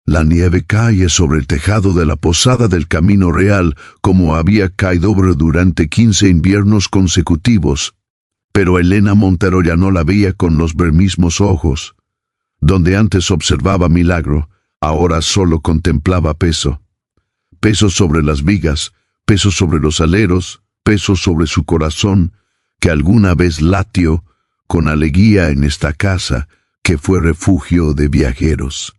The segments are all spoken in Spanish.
La nieve cae sobre el tejado de la posada del Camino Real como había caído durante 15 inviernos consecutivos. Pero Elena Montero ya no la veía con los mismos ojos. Donde antes observaba milagro, ahora solo contemplaba peso. Peso sobre las vigas, peso sobre los aleros, peso sobre su corazón, que alguna vez latió con alegría en esta casa que fue refugio de viajeros.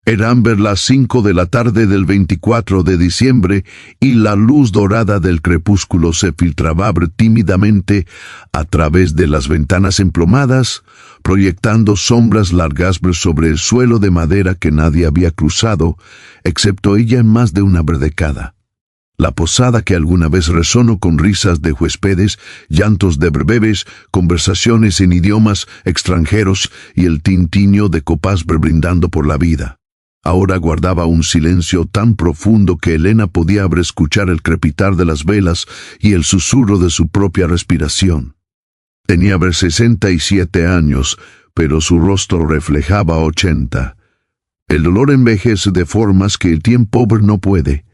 Eran las 5 de la tarde del 24 de diciembre y la luz dorada del crepúsculo se filtraba tímidamente a través de las ventanas emplomadas, proyectando sombras largas sobre el suelo de madera que nadie había cruzado, excepto ella en más de una década. La posada que alguna vez resonó con risas de huéspedes, llantos de bebés, conversaciones en idiomas extranjeros y el tintinio de copas brindando por la vida. Ahora guardaba un silencio tan profundo que Elena podía escuchar el crepitar de las velas y el susurro de su propia respiración. Tenía 67 años, pero su rostro reflejaba 80. El dolor envejece de formas que el tiempo no puede.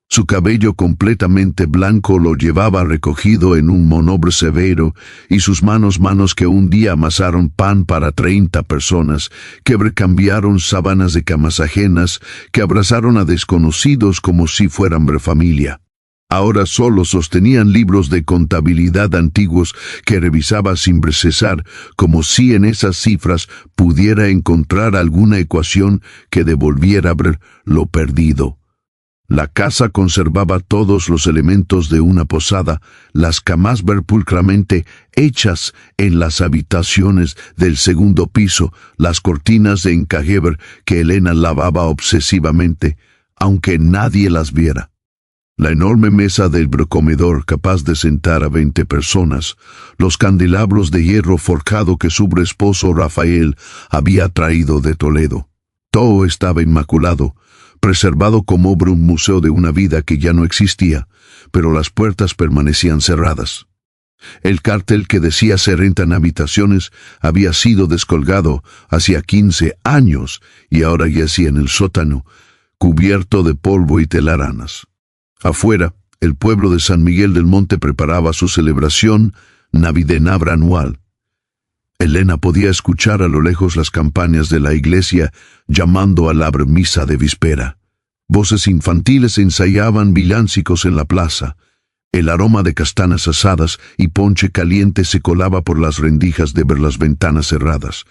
Su cabello completamente blanco lo llevaba recogido en un monobre severo, y sus manos que un día amasaron pan para 30 personas, que cambiaron sábanas de camas ajenas, que abrazaron a desconocidos como si fueran familia. Ahora solo sostenían libros de contabilidad antiguos que revisaba sin cesar, como si en esas cifras pudiera encontrar alguna ecuación que devolviera lo perdido. La casa conservaba todos los elementos de una posada, las camas pulcramente hechas en las habitaciones del segundo piso, las cortinas de encaje que Elena lavaba obsesivamente, aunque nadie las viera. La enorme mesa del comedor capaz de sentar a 20 personas, los candelabros de hierro forjado que su esposo Rafael había traído de Toledo. Todo estaba inmaculado, preservado como un museo de una vida que ya no existía, pero las puertas permanecían cerradas. El cartel que decía se rentan habitaciones había sido descolgado hacía 15 años y ahora yacía en el sótano, cubierto de polvo y telarañas. Afuera, el pueblo de San Miguel del Monte preparaba su celebración navideña anual. Elena podía escuchar a lo lejos las campanas de la iglesia llamando a la misa de víspera. Voces infantiles ensayaban villancicos en la plaza. El aroma de castañas asadas y ponche caliente se colaba por las rendijas de las ventanas cerradas.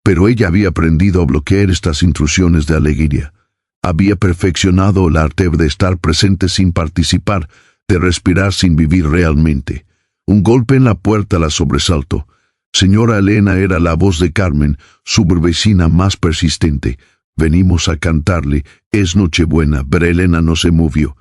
Pero ella había aprendido a bloquear estas intrusiones de alegría. Había perfeccionado el arte de estar presente sin participar, de respirar sin vivir realmente. Un golpe en la puerta la sobresaltó. Señora Elena era la voz de Carmen, su vecina más persistente. Venimos a cantarle, es Nochebuena, pero Elena no se movió.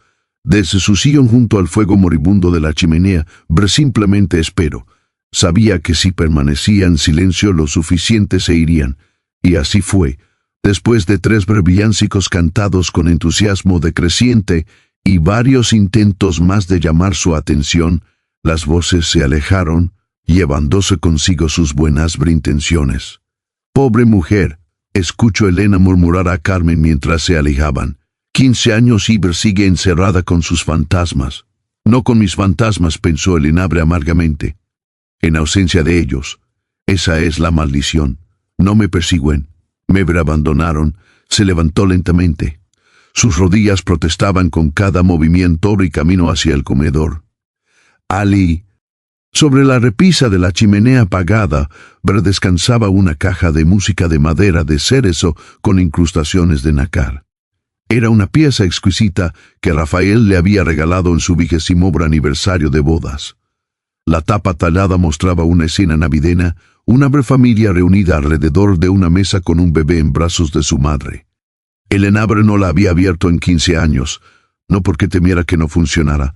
Desde su sillón junto al fuego moribundo de la chimenea, simplemente esperó. Sabía que si permanecía en silencio lo suficiente se irían. Y así fue. Después de 3 villancicos cantados con entusiasmo decreciente y varios intentos más de llamar su atención, las voces se alejaron, llevándose consigo sus buenas intenciones. «Pobre mujer», escuchó Elena murmurar a Carmen mientras se alejaban. 15 años y sigue encerrada con sus fantasmas. «No con mis fantasmas», pensó Elena amargamente. «En ausencia de ellos. Esa es la maldición. No me persiguen. Me abandonaron». Se levantó lentamente. Sus rodillas protestaban con cada movimiento y caminó hacia el comedor. «Ali». Sobre la repisa de la chimenea apagada, descansaba una caja de música de madera de cerezo con incrustaciones de nácar. Era una pieza exquisita que Rafael le había regalado en su 20º aniversario de bodas. La tapa tallada mostraba una escena navideña, una familia reunida alrededor de una mesa con un bebé en brazos de su madre. El enabre no la había abierto en 15 años, no porque temiera que no funcionara.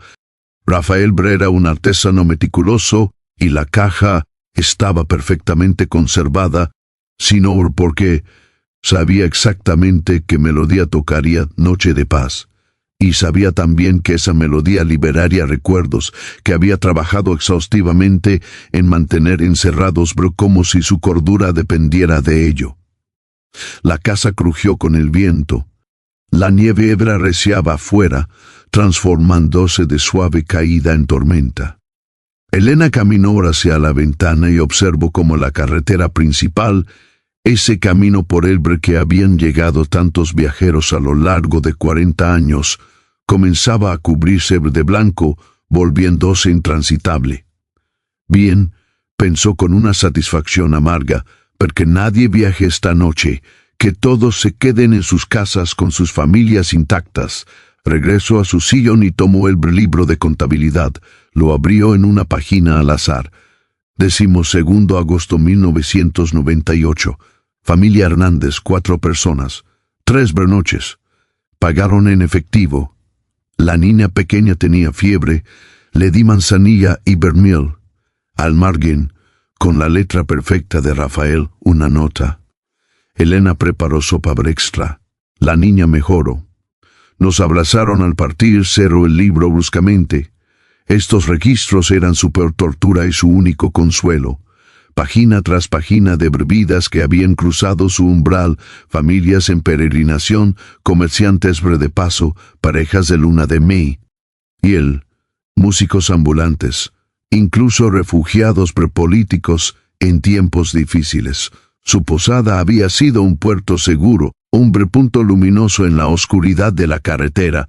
Rafael era un artesano meticuloso y la caja estaba perfectamente conservada, sino porque sabía exactamente qué melodía tocaría Noche de Paz, y sabía también que esa melodía liberaría recuerdos que había trabajado exhaustivamente en mantener encerrados como si su cordura dependiera de ello. La casa crujió con el viento. La nieve arreciaba afuera, transformándose de suave caída en tormenta. Elena caminó hacia la ventana y observó cómo la carretera principal, ese camino por el que habían llegado tantos viajeros a lo largo de 40 años, comenzaba a cubrirse de blanco, volviéndose intransitable. Bien, pensó con una satisfacción amarga, porque nadie viaje esta noche, que todos se queden en sus casas con sus familias intactas. Regresó a su sillón y tomó el libro de contabilidad. Lo abrió en una página al azar. 12 agosto 1998. Familia Hernández, 4 personas. 3 bernoches. Pagaron en efectivo. La niña pequeña tenía fiebre. Le di manzanilla y vermil. Al margen, con la letra perfecta de Rafael, una nota. Elena preparó sopa extra. La niña mejoró. Nos abrazaron al partir. Cerró el libro bruscamente. Estos registros eran su peor tortura y su único consuelo. Página tras página de vidas que habían cruzado su umbral, familias en peregrinación, comerciantes de paso, parejas de luna de miel. Y él, músicos ambulantes, incluso refugiados prepolíticos en tiempos difíciles. Su posada había sido un puerto seguro, un punto luminoso en la oscuridad de la carretera.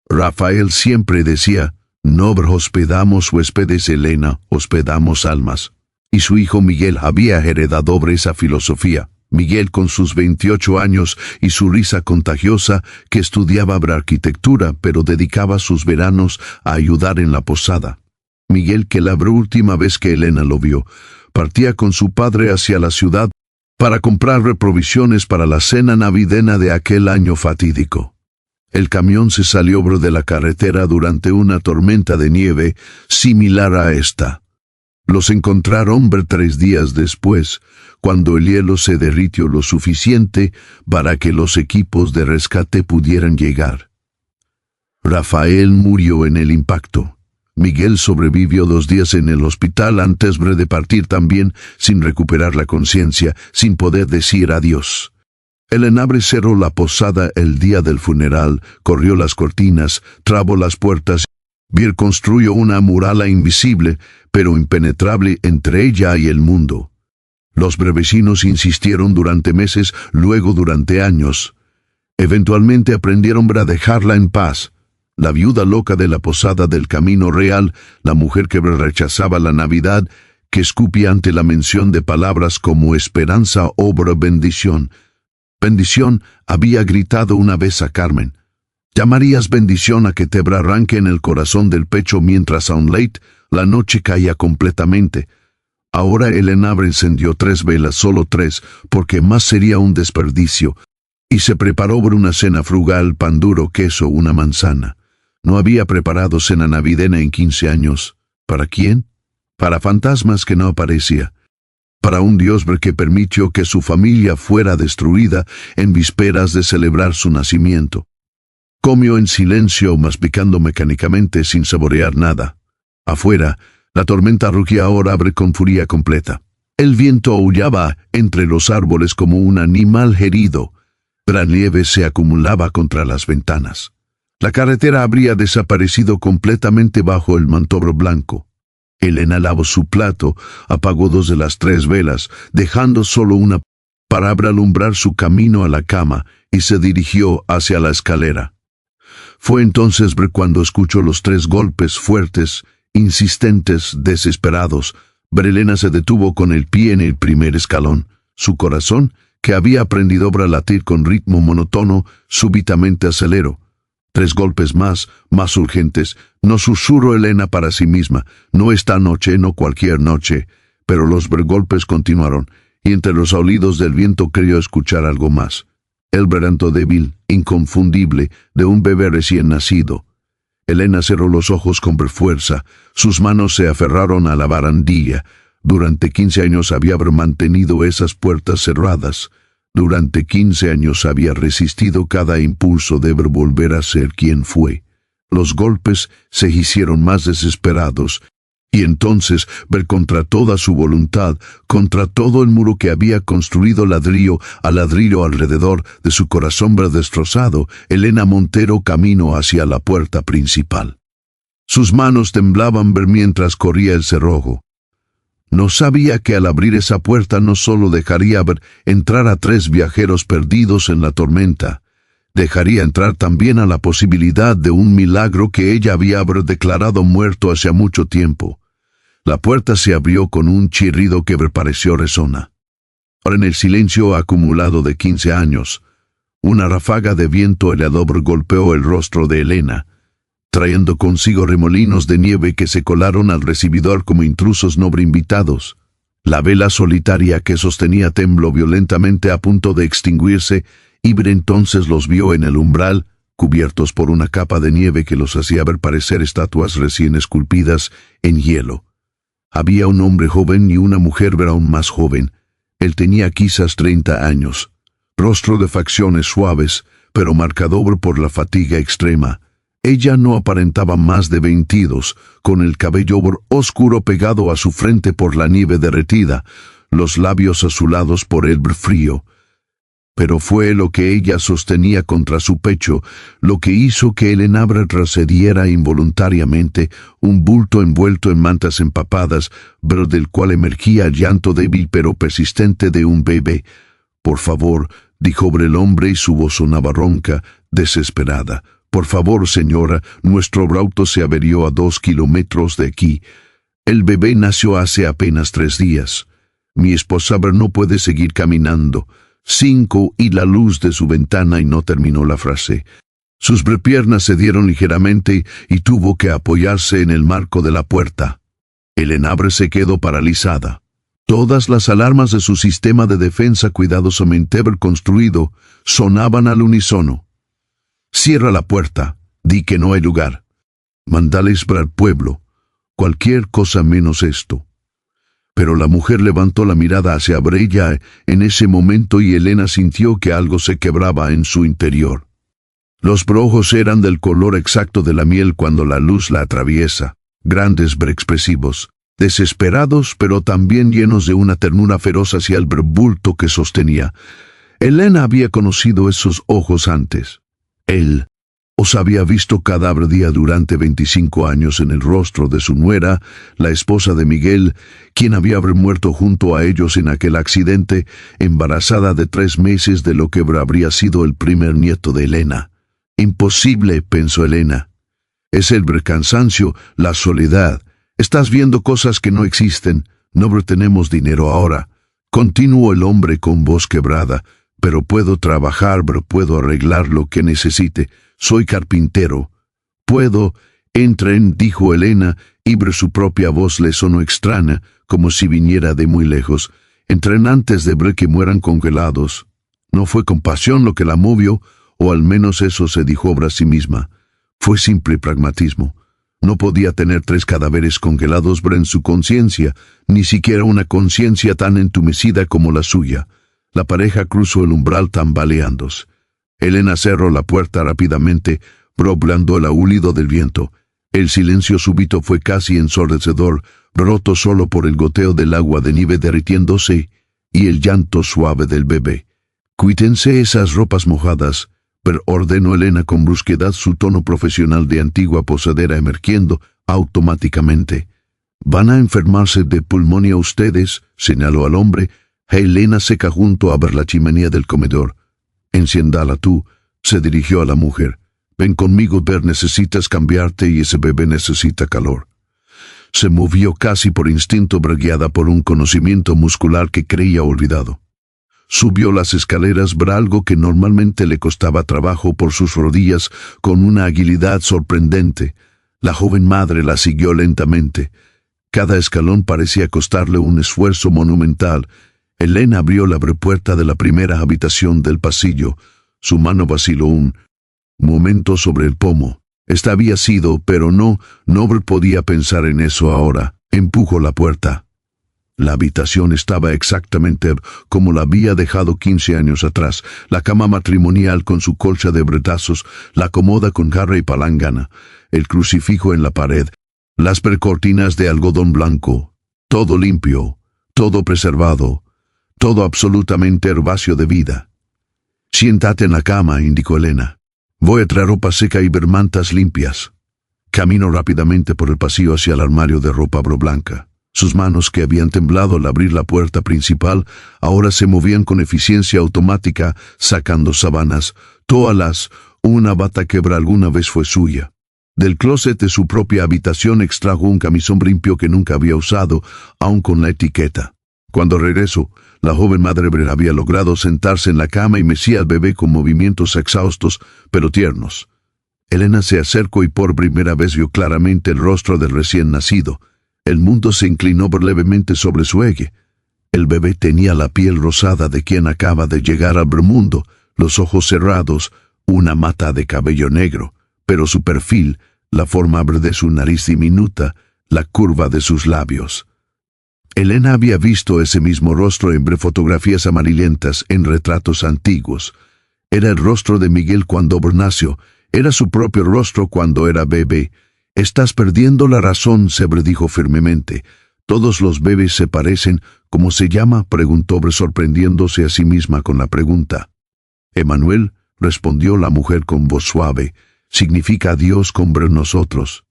Rafael siempre decía, no hospedamos huéspedes, Elena, hospedamos almas. Y su hijo Miguel había heredado esa filosofía. Miguel, con sus 28 años y su risa contagiosa, que estudiaba arquitectura, pero dedicaba sus veranos a ayudar en la posada. Miguel, que la última vez que Elena lo vio, partía con su padre hacia la ciudad para comprar provisiones para la cena navideña de aquel año fatídico. El camión se salió de la carretera durante una tormenta de nieve similar a esta. Los encontraron 3 días después, cuando el hielo se derritió lo suficiente para que los equipos de rescate pudieran llegar. Rafael murió en el impacto. Miguel sobrevivió 2 días en el hospital antes de partir también, sin recuperar la conciencia, sin poder decir adiós. Elena cerró la posada el día del funeral, corrió las cortinas, trabó las puertas. Bill construyó una muralla invisible, pero impenetrable entre ella y el mundo. Los vecinos insistieron durante meses, luego durante años. Eventualmente aprendieron a dejarla en paz. La viuda loca de la posada del Camino Real, la mujer que rechazaba la Navidad, que escupía ante la mención de palabras como esperanza, obra, bendición. Bendición, había gritado una vez a Carmen. ¿Llamarías bendición a que te arranque en el corazón del pecho mientras aún late, la noche caía completamente? Ahora Elena encendió 3 velas, solo 3, porque más sería un desperdicio, y se preparó por una cena frugal, pan duro, queso, una manzana. No había preparado cena navideña en 15 años. ¿Para quién? Para fantasmas que no aparecía. Para un Dios que permitió que su familia fuera destruida en vísperas de celebrar su nacimiento. Comió en silencio, masticando mecánicamente sin saborear nada. Afuera, la tormenta rugía ahora con furia completa. El viento aullaba entre los árboles como un animal herido. La nieve se acumulaba contra las ventanas. La carretera habría desaparecido completamente bajo el mantobro blanco. Elena lavó su plato, apagó 2 de las 3 velas, dejando solo una para alumbrar su camino a la cama, y se dirigió hacia la escalera. Fue entonces cuando escuchó los 3 golpes fuertes, insistentes, desesperados. Elena se detuvo con el pie en el primer escalón. Su corazón, que había aprendido a latir con ritmo monótono, súbitamente aceleró. 3 golpes más urgentes. No susurró Elena para sí misma. No esta noche, no cualquier noche. Pero los golpes continuaron, y entre los aullidos del viento creyó escuchar algo más. El berranto débil, inconfundible, de un bebé recién nacido. Elena cerró los ojos con fuerza. Sus manos se aferraron a la barandilla. Durante 15 años había mantenido esas puertas cerradas. Durante 15 años había resistido cada impulso de volver a ser quien fue. Los golpes se hicieron más desesperados, Y entonces ver contra toda su voluntad, contra todo el muro que había construido ladrillo a ladrillo alrededor de su corazón destrozado, Elena Montero caminó hacia la puerta principal. Sus manos temblaban mientras corría el cerrojo. No sabía que al abrir esa puerta no solo dejaría ver entrar a 3 viajeros perdidos en la tormenta, dejaría entrar también a la posibilidad de un milagro que ella había declarado muerto hacía mucho tiempo. La puerta se abrió con un chirrido que pareció resona. Ahora en el silencio acumulado de 15 años, una ráfaga de viento helador golpeó el rostro de Elena, trayendo consigo remolinos de nieve que se colaron al recibidor como intrusos no invitados. La vela solitaria que sostenía tembló violentamente a punto de extinguirse, y entonces los vio en el umbral, cubiertos por una capa de nieve que los hacía ver parecer estatuas recién esculpidas en hielo. Había un hombre joven y una mujer aún más joven. Él tenía quizás 30 años, rostro de facciones suaves, pero marcado por la fatiga extrema. Ella no aparentaba más de 22, con el cabello oscuro pegado a su frente por la nieve derretida, los labios azulados por el frío. Pero fue lo que ella sostenía contra su pecho lo que hizo que Elena retrocediera involuntariamente, un bulto envuelto en mantas empapadas, pero del cual emergía el llanto débil pero persistente de un bebé. «Por favor», dijo el hombre y su voz sonaba ronca, desesperada. «Por favor, señora, nuestro auto se averió a 2 kilómetros de aquí. El bebé nació hace apenas 3 días. Mi esposa no puede seguir caminando». 5 y la luz de su ventana y no terminó la frase. Sus piernas se dieron ligeramente y tuvo que apoyarse en el marco de la puerta. Elena se quedó paralizada. Todas las alarmas de su sistema de defensa cuidadosamente construido sonaban al unísono. «Cierra la puerta, di que no hay lugar. Mandales para el pueblo, cualquier cosa menos esto». Pero la mujer levantó la mirada hacia ella en ese momento y Elena sintió que algo se quebraba en su interior. Los ojos eran del color exacto de la miel cuando la luz la atraviesa, grandes expresivos, desesperados pero también llenos de una ternura feroz hacia el bulto que sostenía. Elena había conocido esos ojos antes. Él os había visto cada día durante 25 años en el rostro de su nuera, la esposa de Miguel, quien había muerto junto a ellos en aquel accidente, embarazada de 3 meses de lo que habría sido el primer nieto de Elena. «Imposible», pensó Elena. «Es el cansancio, la soledad. Estás viendo cosas que no existen. No tenemos dinero ahora», continuó el hombre con voz quebrada. «Pero puedo trabajar, puedo arreglar lo que necesite. Soy carpintero. Puedo». «Entren», dijo Elena, y su propia voz le sonó extraña, como si viniera de muy lejos. «Entren antes de que mueran congelados». No fue compasión lo que la movió, o al menos eso se dijo a sí misma. Fue simple pragmatismo. No podía tener 3 cadáveres congelados en su conciencia, ni siquiera una conciencia tan entumecida como la suya. La pareja cruzó el umbral tambaleándose. Elena cerró la puerta rápidamente, probando el aullido del viento. El silencio súbito fue casi ensordecedor, roto solo por el goteo del agua de nieve derritiéndose y el llanto suave del bebé. «Quítense esas ropas mojadas», ordenó Elena con brusquedad, su tono profesional de antigua posadera emergiendo automáticamente. «Van a enfermarse de pulmonía ustedes», señaló al hombre. Elena seca junto a ver la chimenea del comedor. «Enciéndala tú», se dirigió a la mujer. «Ven conmigo, necesitas cambiarte y ese bebé necesita calor». Se movió casi por instinto, guiada por un conocimiento muscular que creía olvidado. Subió las escaleras, algo que normalmente le costaba trabajo por sus rodillas, con una agilidad sorprendente. La joven madre la siguió lentamente. Cada escalón parecía costarle un esfuerzo monumental. Elena abrió la puerta de la primera habitación del pasillo. Su mano vaciló un momento sobre el pomo. Esta había sido, pero no podía pensar en eso ahora. Empujó la puerta. La habitación estaba exactamente como la había dejado 15 años atrás. La cama matrimonial con su colcha de bretazos, la cómoda con jarra y palangana, el crucifijo en la pared, Las percortinas de algodón blanco, todo limpio, todo preservado, todo absolutamente herbáceo de vida. Siéntate en la cama, indicó Elena. Voy a traer ropa seca y ver mantas limpias. Caminó rápidamente por el pasillo hacia el armario de ropa blanca. Sus manos, que habían temblado al abrir la puerta principal, ahora se movían con eficiencia automática, sacando sábanas, toallas, una bata que alguna vez fue suya. Del closet de su propia habitación extrajo un camisón limpio que nunca había usado, aun con la etiqueta. Cuando regresó, la joven madre había logrado sentarse en la cama y mecía al bebé con movimientos exhaustos, pero tiernos. Elena se acercó y por primera vez vio claramente el rostro del recién nacido. El mundo se inclinó levemente sobre su eje. El bebé tenía la piel rosada de quien acaba de llegar al mundo, los ojos cerrados, una mata de cabello negro, pero su perfil, la forma de su nariz diminuta, la curva de sus labios. Elena había visto ese mismo rostro en fotografías amarillentas, en retratos antiguos. Era el rostro de Miguel cuando nació, era su propio rostro cuando era bebé. «Estás perdiendo la razón», Sebre dijo firmemente. «Todos los bebés se parecen». «¿Cómo se llama?», preguntó sorprendiéndose a sí misma con la pregunta. «Emanuel», respondió la mujer con voz suave, «significa Dios con nosotros.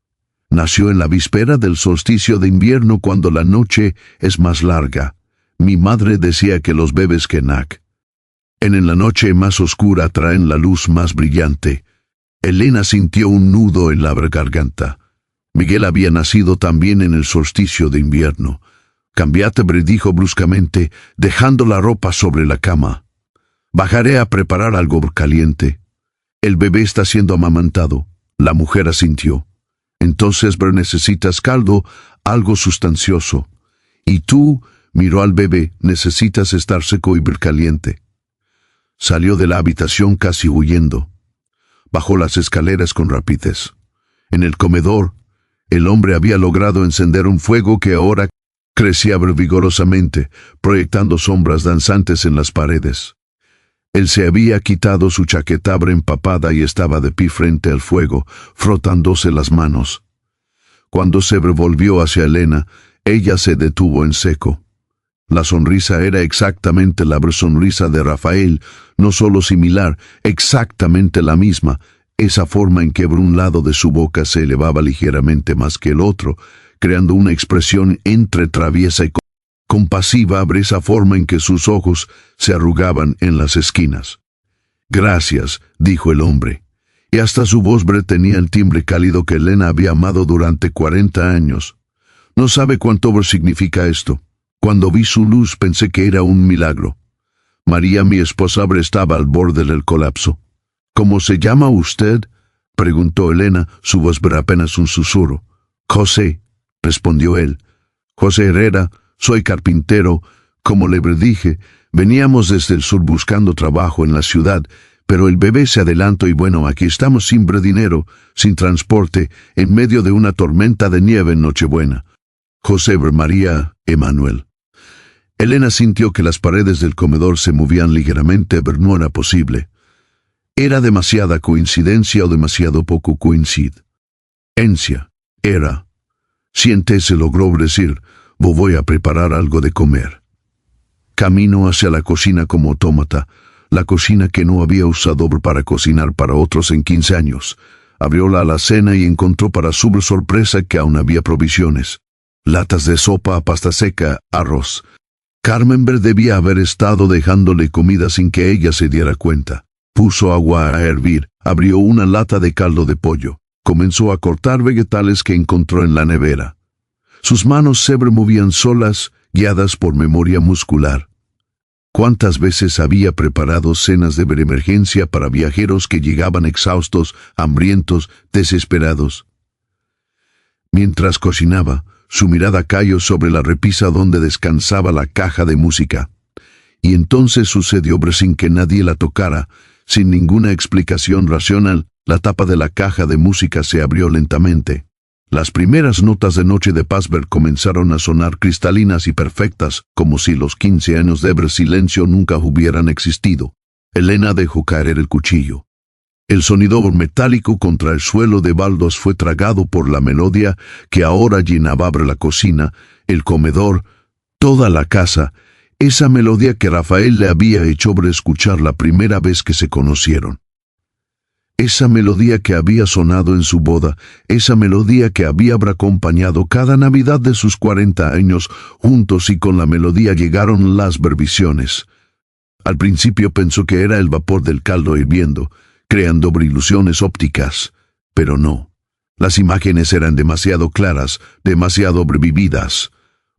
Nació en la víspera del solsticio de invierno cuando la noche es más larga. Mi madre decía que los bebés que nacen en la noche más oscura traen la luz más brillante». Elena sintió un nudo en la garganta. Miguel había nacido también en el solsticio de invierno. «Cambiate», dijo bruscamente, dejando la ropa sobre la cama. «Bajaré a preparar algo caliente». «El bebé está siendo amamantado», la mujer asintió. «Entonces necesitas caldo, algo sustancioso. Y tú», miró al bebé, «necesitas estar seco y caliente». Salió de la habitación casi huyendo. Bajó las escaleras con rapidez. En el comedor, el hombre había logrado encender un fuego que ahora crecía vigorosamente, proyectando sombras danzantes en las paredes. Él se había quitado su chaqueta empapada y estaba de pie frente al fuego, frotándose las manos. Cuando se volvió hacia Elena, ella se detuvo en seco. La sonrisa era exactamente la sonrisa de Rafael, no solo similar, exactamente la misma, esa forma en que un lado de su boca se elevaba ligeramente más que el otro, creando una expresión entre traviesa y compasiva, esa forma en que sus ojos se arrugaban en las esquinas. «Gracias», dijo el hombre, y hasta su voz tenía el timbre cálido que Elena había amado durante 40 años. No sabe cuánto significa esto. Cuando vi su luz pensé que era un milagro. María, mi esposa, estaba al borde del colapso. «¿Cómo se llama usted?», preguntó Elena, su voz apenas un susurro. «José», respondió él. «José Herrera, soy carpintero. Como le dije, veníamos desde el sur buscando trabajo en la ciudad, pero el bebé se adelantó y bueno, aquí estamos sin dinero, sin transporte, en medio de una tormenta de nieve en Nochebuena. José María Emanuel». Elena sintió que las paredes del comedor se movían ligeramente, pero no era posible. Era demasiada coincidencia o demasiado poco coincidencia. Era. «Se logró decir, voy a preparar algo de comer». Caminó hacia la cocina como autómata, la cocina que no había usado para cocinar para otros en 15 años. Abrió la alacena y encontró para su sorpresa que aún había provisiones. Latas de sopa, pasta seca, arroz. Carmen debía haber estado dejándole comida sin que ella se diera cuenta. Puso agua a hervir, abrió una lata de caldo de pollo. Comenzó a cortar vegetales que encontró en la nevera. Sus manos se movían solas, guiadas por memoria muscular. ¿Cuántas veces había preparado cenas de emergencia para viajeros que llegaban exhaustos, hambrientos, desesperados? Mientras cocinaba, su mirada cayó sobre la repisa donde descansaba la caja de música. Y entonces sucedió sin que nadie la tocara, sin ninguna explicación racional, la tapa de la caja de música se abrió lentamente. Las primeras notas de Noche de Paz comenzaron a sonar cristalinas y perfectas, como si los 15 años de silencio nunca hubieran existido. Elena dejó caer el cuchillo. El sonido metálico contra el suelo de baldos fue tragado por la melodía que ahora llenaba la cocina, el comedor, toda la casa, esa melodía que Rafael le había hecho escuchar la primera vez que se conocieron. Esa melodía que había sonado en su boda, esa melodía que había acompañado cada Navidad de sus 40 años juntos, y con la melodía llegaron las visiones. Al principio pensó que era el vapor del caldo hirviendo, creando ilusiones ópticas, pero no. Las imágenes eran demasiado claras, demasiado vividas.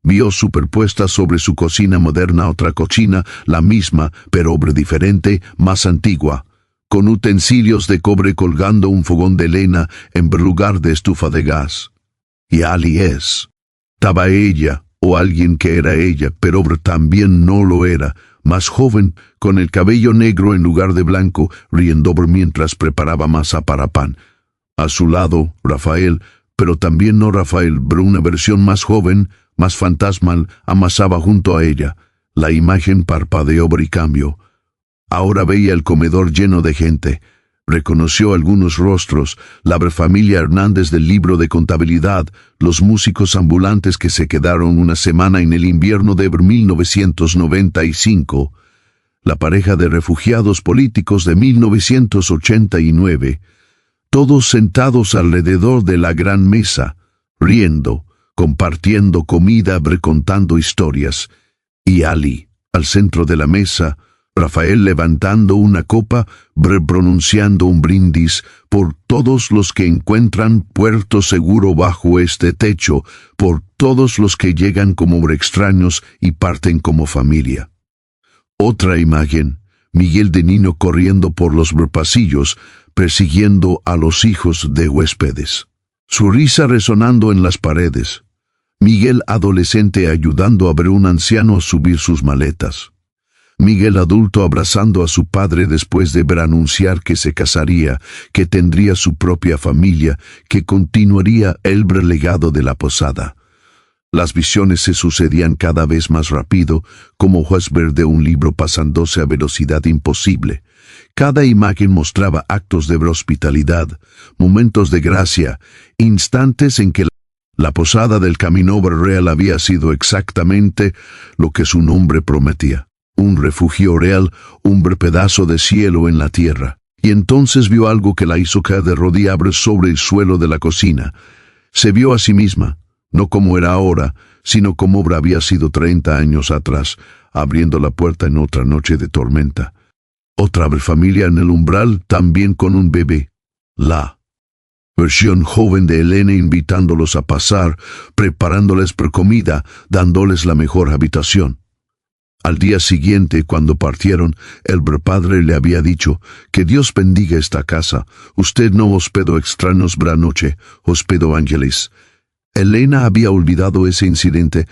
Vio superpuesta sobre su cocina moderna otra cocina, la misma, pero diferente, más antigua, con utensilios de cobre colgando un fogón de leña en lugar de estufa de gas. Y allí estaba ella, o alguien que era ella, pero también no lo era, más joven, con el cabello negro en lugar de blanco, riendo mientras preparaba masa para pan. A su lado, Rafael, pero también no Rafael, pero una versión más joven, más fantasmal, amasaba junto a ella. La imagen parpadeó y cambió. Ahora veía el comedor lleno de gente. Reconoció algunos rostros, la familia Hernández del libro de contabilidad, los músicos ambulantes que se quedaron una semana en el invierno de 1995, la pareja de refugiados políticos de 1989, todos sentados alrededor de la gran mesa, riendo, compartiendo comida, contando historias, y allí, al centro de la mesa, Rafael levantando una copa, pronunciando un brindis por todos los que encuentran puerto seguro bajo este techo, por todos los que llegan como extraños y parten como familia. Otra imagen, Miguel de niño corriendo por los pasillos, persiguiendo a los hijos de huéspedes. Su risa resonando en las paredes. Miguel adolescente ayudando a ver un anciano a subir sus maletas. Miguel adulto abrazando a su padre después de ver anunciar que se casaría, que tendría su propia familia, que continuaría el legado de la posada. Las visiones se sucedían cada vez más rápido, como Westberg de un libro pasándose a velocidad imposible. Cada imagen mostraba actos de hospitalidad, momentos de gracia, instantes en que la posada del Camino Real había sido exactamente lo que su nombre prometía. Un refugio real, un pedazo de cielo en la tierra. Y entonces vio algo que la hizo caer de rodillas sobre el suelo de la cocina. Se vio a sí misma, no como era ahora, sino como había sido 30 años atrás, abriendo la puerta en otra noche de tormenta. Otra familia en el umbral, también con un bebé. La versión joven de Elena invitándolos a pasar, preparándoles por comida, dándoles la mejor habitación. Al día siguiente, cuando partieron, el padre le había dicho, que Dios bendiga esta casa, usted no hospedó extraños noche, hospedó ángeles. Elena había olvidado ese incidente,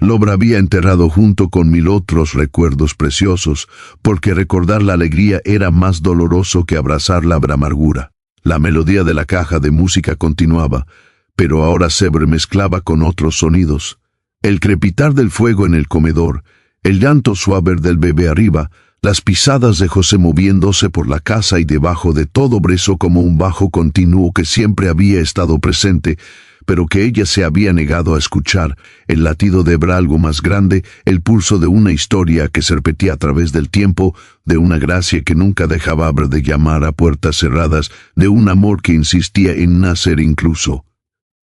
lo había enterrado junto con 1000 otros recuerdos preciosos, porque recordar la alegría era más doloroso que abrazar la amargura. La melodía de la caja de música continuaba, pero ahora se mezclaba con otros sonidos. El crepitar del fuego en el comedor, el llanto suave del bebé arriba, las pisadas de José moviéndose por la casa y debajo de todo brezo como un bajo continuo que siempre había estado presente, pero que ella se había negado a escuchar, el latido de algo más grande, el pulso de una historia que se repetía a través del tiempo, de una gracia que nunca dejaba de llamar a puertas cerradas, de un amor que insistía en nacer incluso.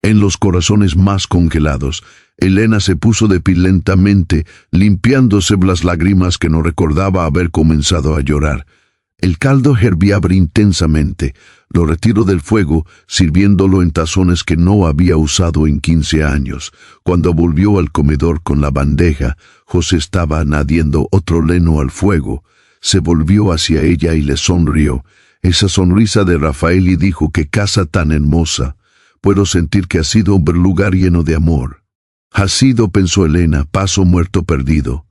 En los corazones más congelados, Elena se puso de pie lentamente, limpiándose las lágrimas que no recordaba haber comenzado a llorar. El caldo herviaba intensamente. Lo retiró del fuego, sirviéndolo en tazones que no había usado en 15 años. Cuando volvió al comedor con la bandeja, José estaba añadiendo otro leño al fuego. Se volvió hacia ella y le sonrió. Esa sonrisa de Rafael, y dijo: «¡Qué casa tan hermosa! Puedo sentir que ha sido un lugar lleno de amor». Ha sido, pensó Elena, paso muerto perdido.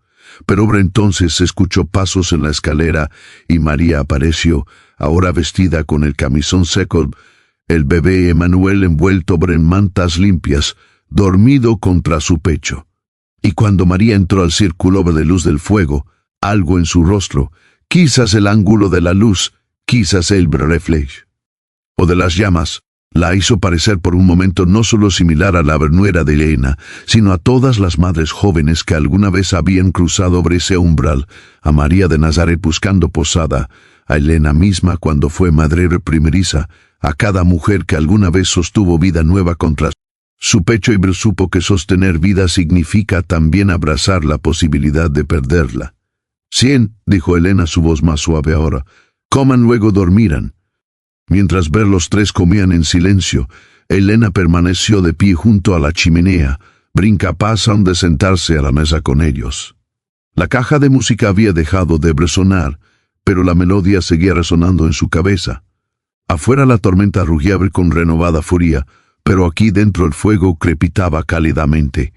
Pero entonces se escuchó pasos en la escalera y María apareció, ahora vestida con el camisón seco, el bebé Emanuel envuelto en mantas limpias, dormido contra su pecho. Y cuando María entró al círculo de luz del fuego, algo en su rostro, quizás el ángulo de la luz, quizás el reflejo o de las llamas, la hizo parecer por un momento no solo similar a la vernuera de Elena, sino a todas las madres jóvenes que alguna vez habían cruzado sobre ese umbral, a María de Nazaret buscando posada, a Elena misma cuando fue madre primeriza, a cada mujer que alguna vez sostuvo vida nueva contra su pecho y supo que sostener vida significa también abrazar la posibilidad de perderla. «Cien», dijo Elena, su voz más suave ahora, «coman luego dormirán». Mientras ver los tres comían en silencio, Elena permaneció de pie junto a la chimenea, incapaz aún de sentarse a la mesa con ellos. La caja de música había dejado de resonar, pero la melodía seguía resonando en su cabeza. Afuera la tormenta rugía con renovada furia, pero aquí dentro el fuego crepitaba cálidamente.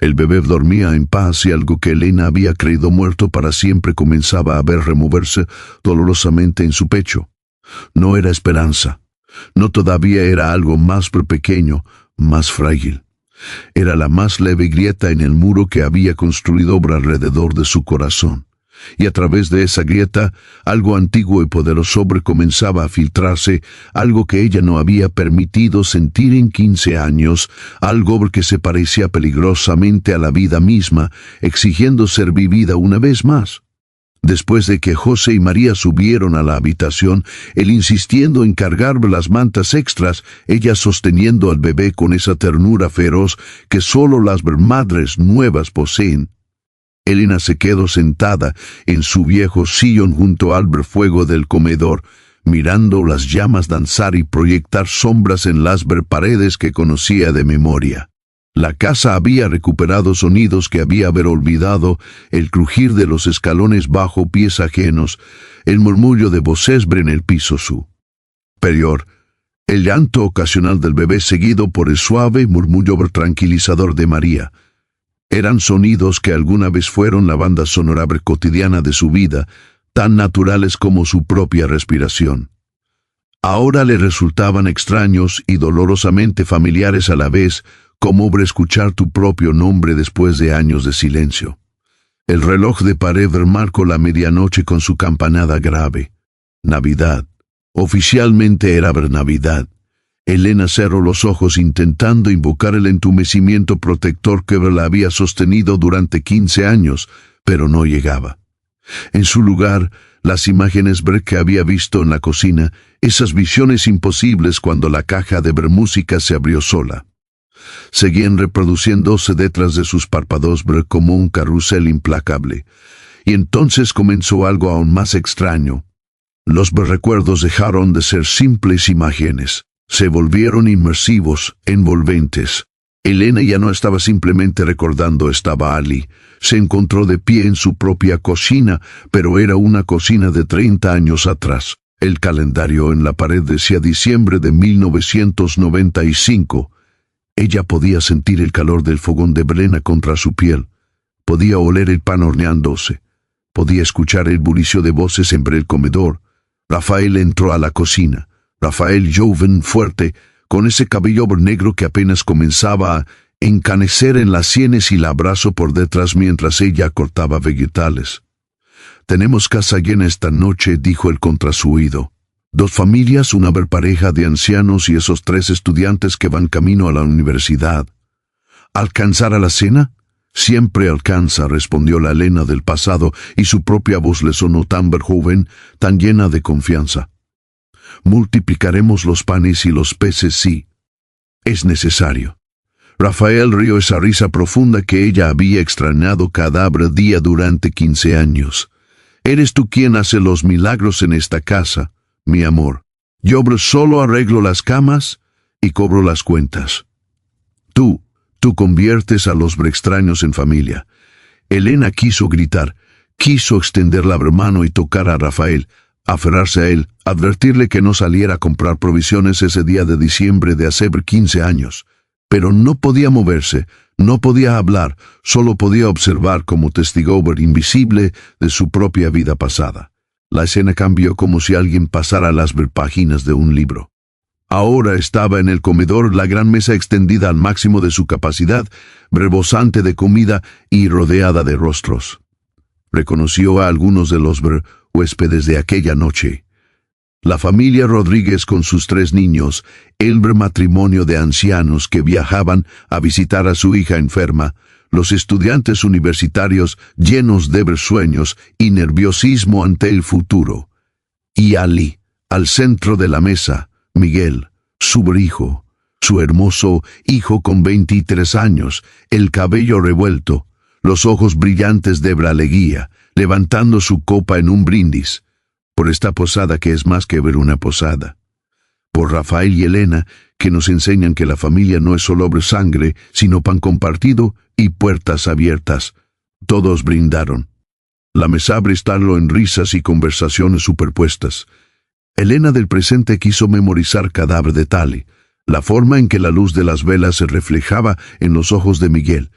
El bebé dormía en paz y algo que Elena había creído muerto para siempre comenzaba a ver removerse dolorosamente en su pecho. No era esperanza, no todavía era algo más pequeño, más frágil. Era la más leve grieta en el muro que había construido alrededor de su corazón. Y a través de esa grieta, algo antiguo y poderoso comenzaba a filtrarse, algo que ella no había permitido sentir en 15 años, algo que se parecía peligrosamente a la vida misma, exigiendo ser vivida una vez más. Después de que José y María subieron a la habitación, él insistiendo en cargar las mantas extras, ella sosteniendo al bebé con esa ternura feroz que solo las madres nuevas poseen, Elena se quedó sentada en su viejo sillón junto al fuego del comedor, mirando las llamas danzar y proyectar sombras en las paredes que conocía de memoria. La casa había recuperado sonidos que había olvidado, el crujir de los escalones bajo pies ajenos, el murmullo de voces en el piso superior, el llanto ocasional del bebé seguido por el suave murmullo tranquilizador de María. Eran sonidos que alguna vez fueron la banda sonora cotidiana de su vida, tan naturales como su propia respiración. Ahora le resultaban extraños y dolorosamente familiares a la vez, como escuchar tu propio nombre después de años de silencio. El reloj de pared marcó la medianoche con su campanada grave. Navidad. Oficialmente era Navidad. Elena cerró los ojos intentando invocar el entumecimiento protector que la había sostenido durante 15 años, pero no llegaba. En su lugar, las imágenes que había visto en la cocina, esas visiones imposibles cuando la caja de música se abrió sola, seguían reproduciéndose detrás de sus párpados como un carrusel implacable. Y entonces comenzó algo aún más extraño. Los recuerdos dejaron de ser simples imágenes. Se volvieron inmersivos, envolventes. Elena ya no estaba simplemente recordando, estaba allí. Se encontró de pie en su propia cocina, pero era una cocina de 30 años atrás. El calendario en la pared decía diciembre de 1995. Ella podía sentir el calor del fogón de Elena contra su piel. Podía oler el pan horneándose. Podía escuchar el bullicio de voces entre el comedor. Rafael entró a la cocina. Rafael joven, fuerte, con ese cabello negro que apenas comenzaba a encanecer en las sienes y la abrazó por detrás mientras ella cortaba vegetales. «Tenemos casa llena esta noche», dijo él contra su oído. «2 familias, una pareja de ancianos y esos 3 estudiantes que van camino a la universidad. ¿Alcanzará la cena?» «Siempre alcanza», respondió la Elena del pasado, y su propia voz le sonó tan joven, tan llena de confianza. «Multiplicaremos los panes y los peces si es necesario». Rafael rió esa risa profunda que ella había extrañado cada día durante 15 años. «Eres tú quien hace los milagros en esta casa, mi amor. Yo solo arreglo las camas y cobro las cuentas. Tú conviertes a los extraños en familia». Elena quiso gritar, quiso extender la mano y tocar a Rafael, aferrarse a él, advertirle que no saliera a comprar provisiones ese día de diciembre de hace 15 años. Pero no podía moverse, no podía hablar, solo podía observar como testigo invisible de su propia vida pasada. La escena cambió como si alguien pasara las páginas de un libro. Ahora estaba en el comedor, la gran mesa extendida al máximo de su capacidad, rebosante de comida y rodeada de rostros. Reconoció a algunos de los huéspedes de aquella noche. La familia Rodríguez con sus 3 niños, el matrimonio de ancianos que viajaban a visitar a su hija enferma, los estudiantes universitarios llenos de sueños y nerviosismo ante el futuro. Y Ali, al centro de la mesa, Miguel, su hijo, su hermoso hijo con 23 años, el cabello revuelto, los ojos brillantes de alegría, levantando su copa en un brindis, por esta posada que es más que ver una posada. Por Rafael y Elena, que nos enseñan que la familia no es solo sangre, sino pan compartido y puertas abiertas. Todos brindaron. La mesa estalló en risas y conversaciones superpuestas. Elena del presente quiso memorizar cada detalle, la forma en que la luz de las velas se reflejaba en los ojos de Miguel,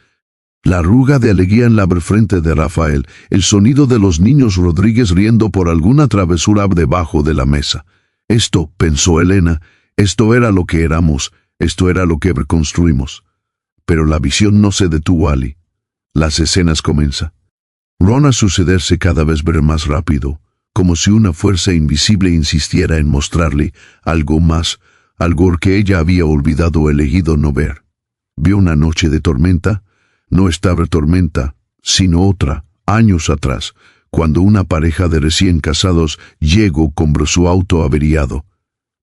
la arruga de alegría en la frente de Rafael, el sonido de los niños Rodríguez riendo por alguna travesura debajo de la mesa. Esto, pensó Elena, esto era lo que éramos, esto era lo que reconstruimos. Pero la visión no se detuvo Ali. Las escenas comienzan. Ron a sucederse cada vez más rápido, como si una fuerza invisible insistiera en mostrarle algo más, algo que ella había olvidado o elegido no ver. Vio una noche de tormenta. No estaba tormenta, sino otra, años atrás, cuando una pareja de recién casados llegó con su auto averiado.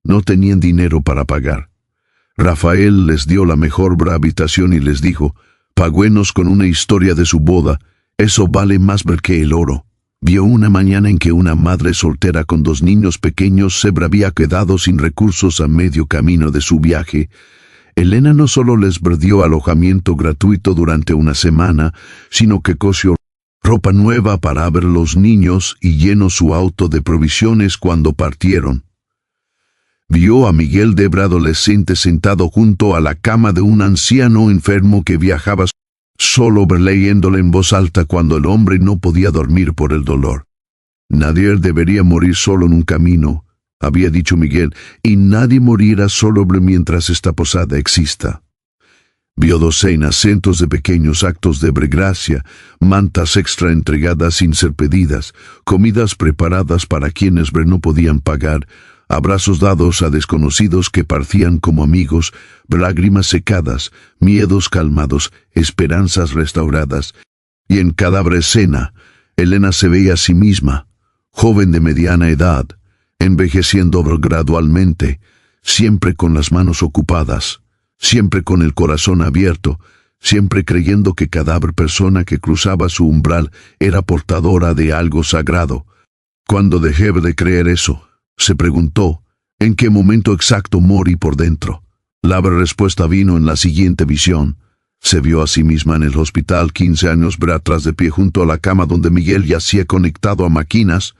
No tenían dinero para pagar. Rafael les dio la mejor habitación y les dijo, «Pagüenos con una historia de su boda, eso vale más que el oro». Vio una mañana en que una madre soltera con 2 niños pequeños se había quedado sin recursos a medio camino de su viaje. Elena no solo les dio alojamiento gratuito durante una semana, sino que cosió ropa nueva para ver los niños y llenó su auto de provisiones cuando partieron. Vio a Miguel de adolescente sentado junto a la cama de un anciano enfermo que viajaba solo leyéndole en voz alta cuando el hombre no podía dormir por el dolor. Nadie debería morir solo en un camino, había dicho Miguel, y nadie morirá solo mientras esta posada exista. Vio docenas, cientos de pequeños actos de gracia, mantas extra entregadas sin ser pedidas, comidas preparadas para quienes no podían pagar, abrazos dados a desconocidos que partían como amigos, lágrimas secadas, miedos calmados, esperanzas restauradas. Y en cada escena, Elena se veía a sí misma, joven de mediana edad, envejeciendo gradualmente, siempre con las manos ocupadas, siempre con el corazón abierto, siempre creyendo que cada persona que cruzaba su umbral era portadora de algo sagrado. Cuando dejé de creer eso, se preguntó, ¿en qué momento exacto morí por dentro? La respuesta vino en la siguiente visión. Se vio a sí misma en el hospital 15 años atrás de pie junto a la cama donde Miguel yacía conectado a máquinas,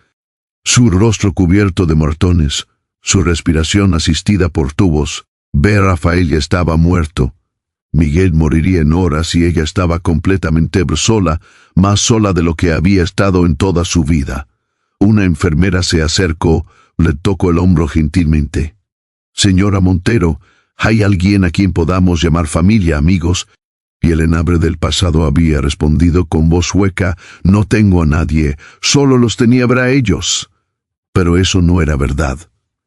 su rostro cubierto de moretones, su respiración asistida por tubos. Rafael ya estaba muerto. Miguel moriría en horas y ella estaba completamente sola, más sola de lo que había estado en toda su vida. Una enfermera se acercó, le tocó el hombro gentilmente. «Señora Montero, ¿hay alguien a quien podamos llamar familia, amigos?» Y el enabre del pasado había respondido con voz hueca, «No tengo a nadie, solo los tenía a ellos». Pero eso no era verdad.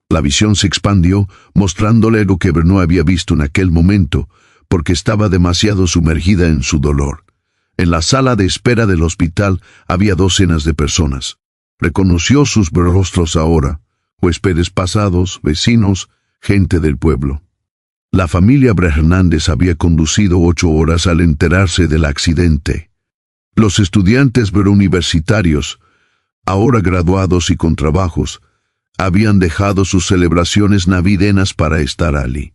La visión se expandió, mostrándole lo que no había visto en aquel momento, porque estaba demasiado sumergida en su dolor. En la sala de espera del hospital había docenas de personas. Reconoció sus rostros ahora, huéspedes pasados, vecinos, gente del pueblo. La familia Hernández había conducido 8 horas al enterarse del accidente. Los estudiantes universitarios, ahora graduados y con trabajos, habían dejado sus celebraciones navideñas para estar allí.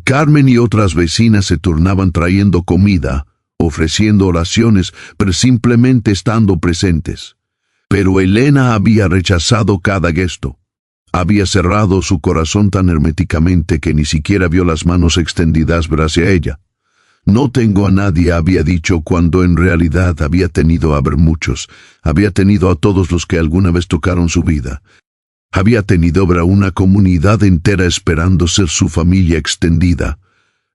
Carmen y otras vecinas se turnaban trayendo comida, ofreciendo oraciones, pero simplemente estando presentes. Pero Elena había rechazado cada gesto. Había cerrado su corazón tan herméticamente que ni siquiera vio las manos extendidas hacia ella. «No tengo a nadie», había dicho, cuando en realidad había tenido a muchos. Había tenido a todos los que alguna vez tocaron su vida. Había tenido a una comunidad entera esperando ser su familia extendida.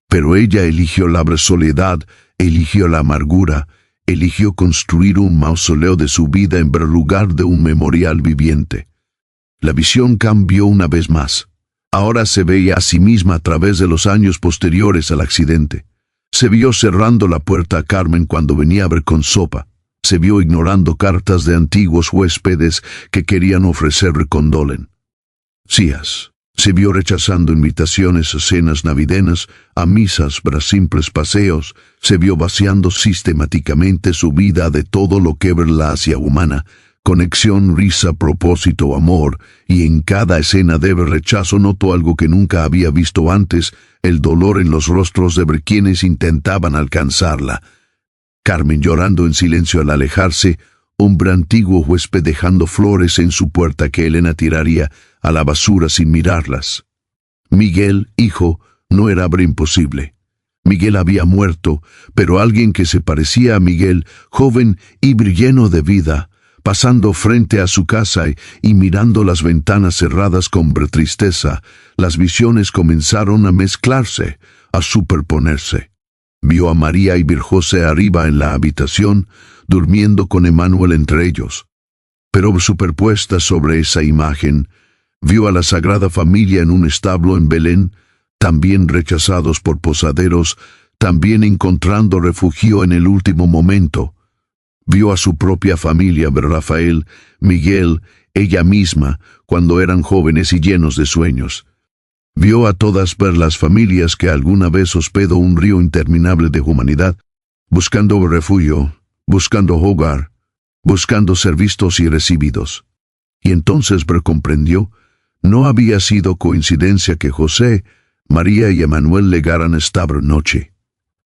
Pero ella eligió la soledad, eligió la amargura, eligió construir un mausoleo de su vida en lugar de un memorial viviente. La visión cambió una vez más. Ahora se veía a sí misma a través de los años posteriores al accidente. Se vio cerrando la puerta a Carmen cuando venía a ver con sopa. Se vio ignorando cartas de antiguos huéspedes que querían ofrecerle condolencias. Se vio rechazando invitaciones a cenas navideñas, a misas para simples paseos. Se vio vaciando sistemáticamente su vida de todo lo que la hacía humana. Conexión, risa, propósito, amor, y en cada escena de rechazo notó algo que nunca había visto antes, el dolor en los rostros de quienes intentaban alcanzarla. Carmen llorando en silencio al alejarse, un antiguo huésped dejando flores en su puerta que Elena tiraría a la basura sin mirarlas. Miguel, hijo, no era imposible. Miguel había muerto, pero alguien que se parecía a Miguel, joven y lleno de vida, pasando frente a su casa y mirando las ventanas cerradas con tristeza, las visiones comenzaron a mezclarse, a superponerse. Vio a María y Virjose arriba en la habitación, durmiendo con Emmanuel entre ellos. Pero superpuesta sobre esa imagen, vio a la Sagrada Familia en un establo en Belén, también rechazados por posaderos, también encontrando refugio en el último momento. Vio a su propia familia, Rafael, Miguel, ella misma, cuando eran jóvenes y llenos de sueños. Vio a todas las familias que alguna vez hospedó un río interminable de humanidad, buscando refugio, buscando hogar, buscando ser vistos y recibidos. Y entonces comprendió, no había sido coincidencia que José, María y Emmanuel llegaran esta noche.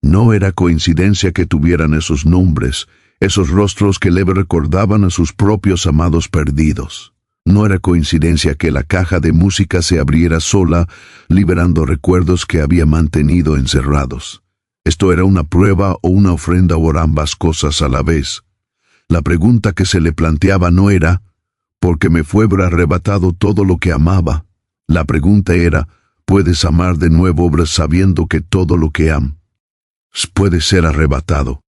No era coincidencia que tuvieran esos nombres, esos rostros que le recordaban a sus propios amados perdidos. No era coincidencia que la caja de música se abriera sola, liberando recuerdos que había mantenido encerrados. Esto era una prueba o una ofrenda o ambas cosas a la vez. La pregunta que se le planteaba no era, ¿por qué me fue arrebatado todo lo que amaba? La pregunta era, ¿puedes amar de nuevo sabiendo que todo lo que amas puede ser arrebatado?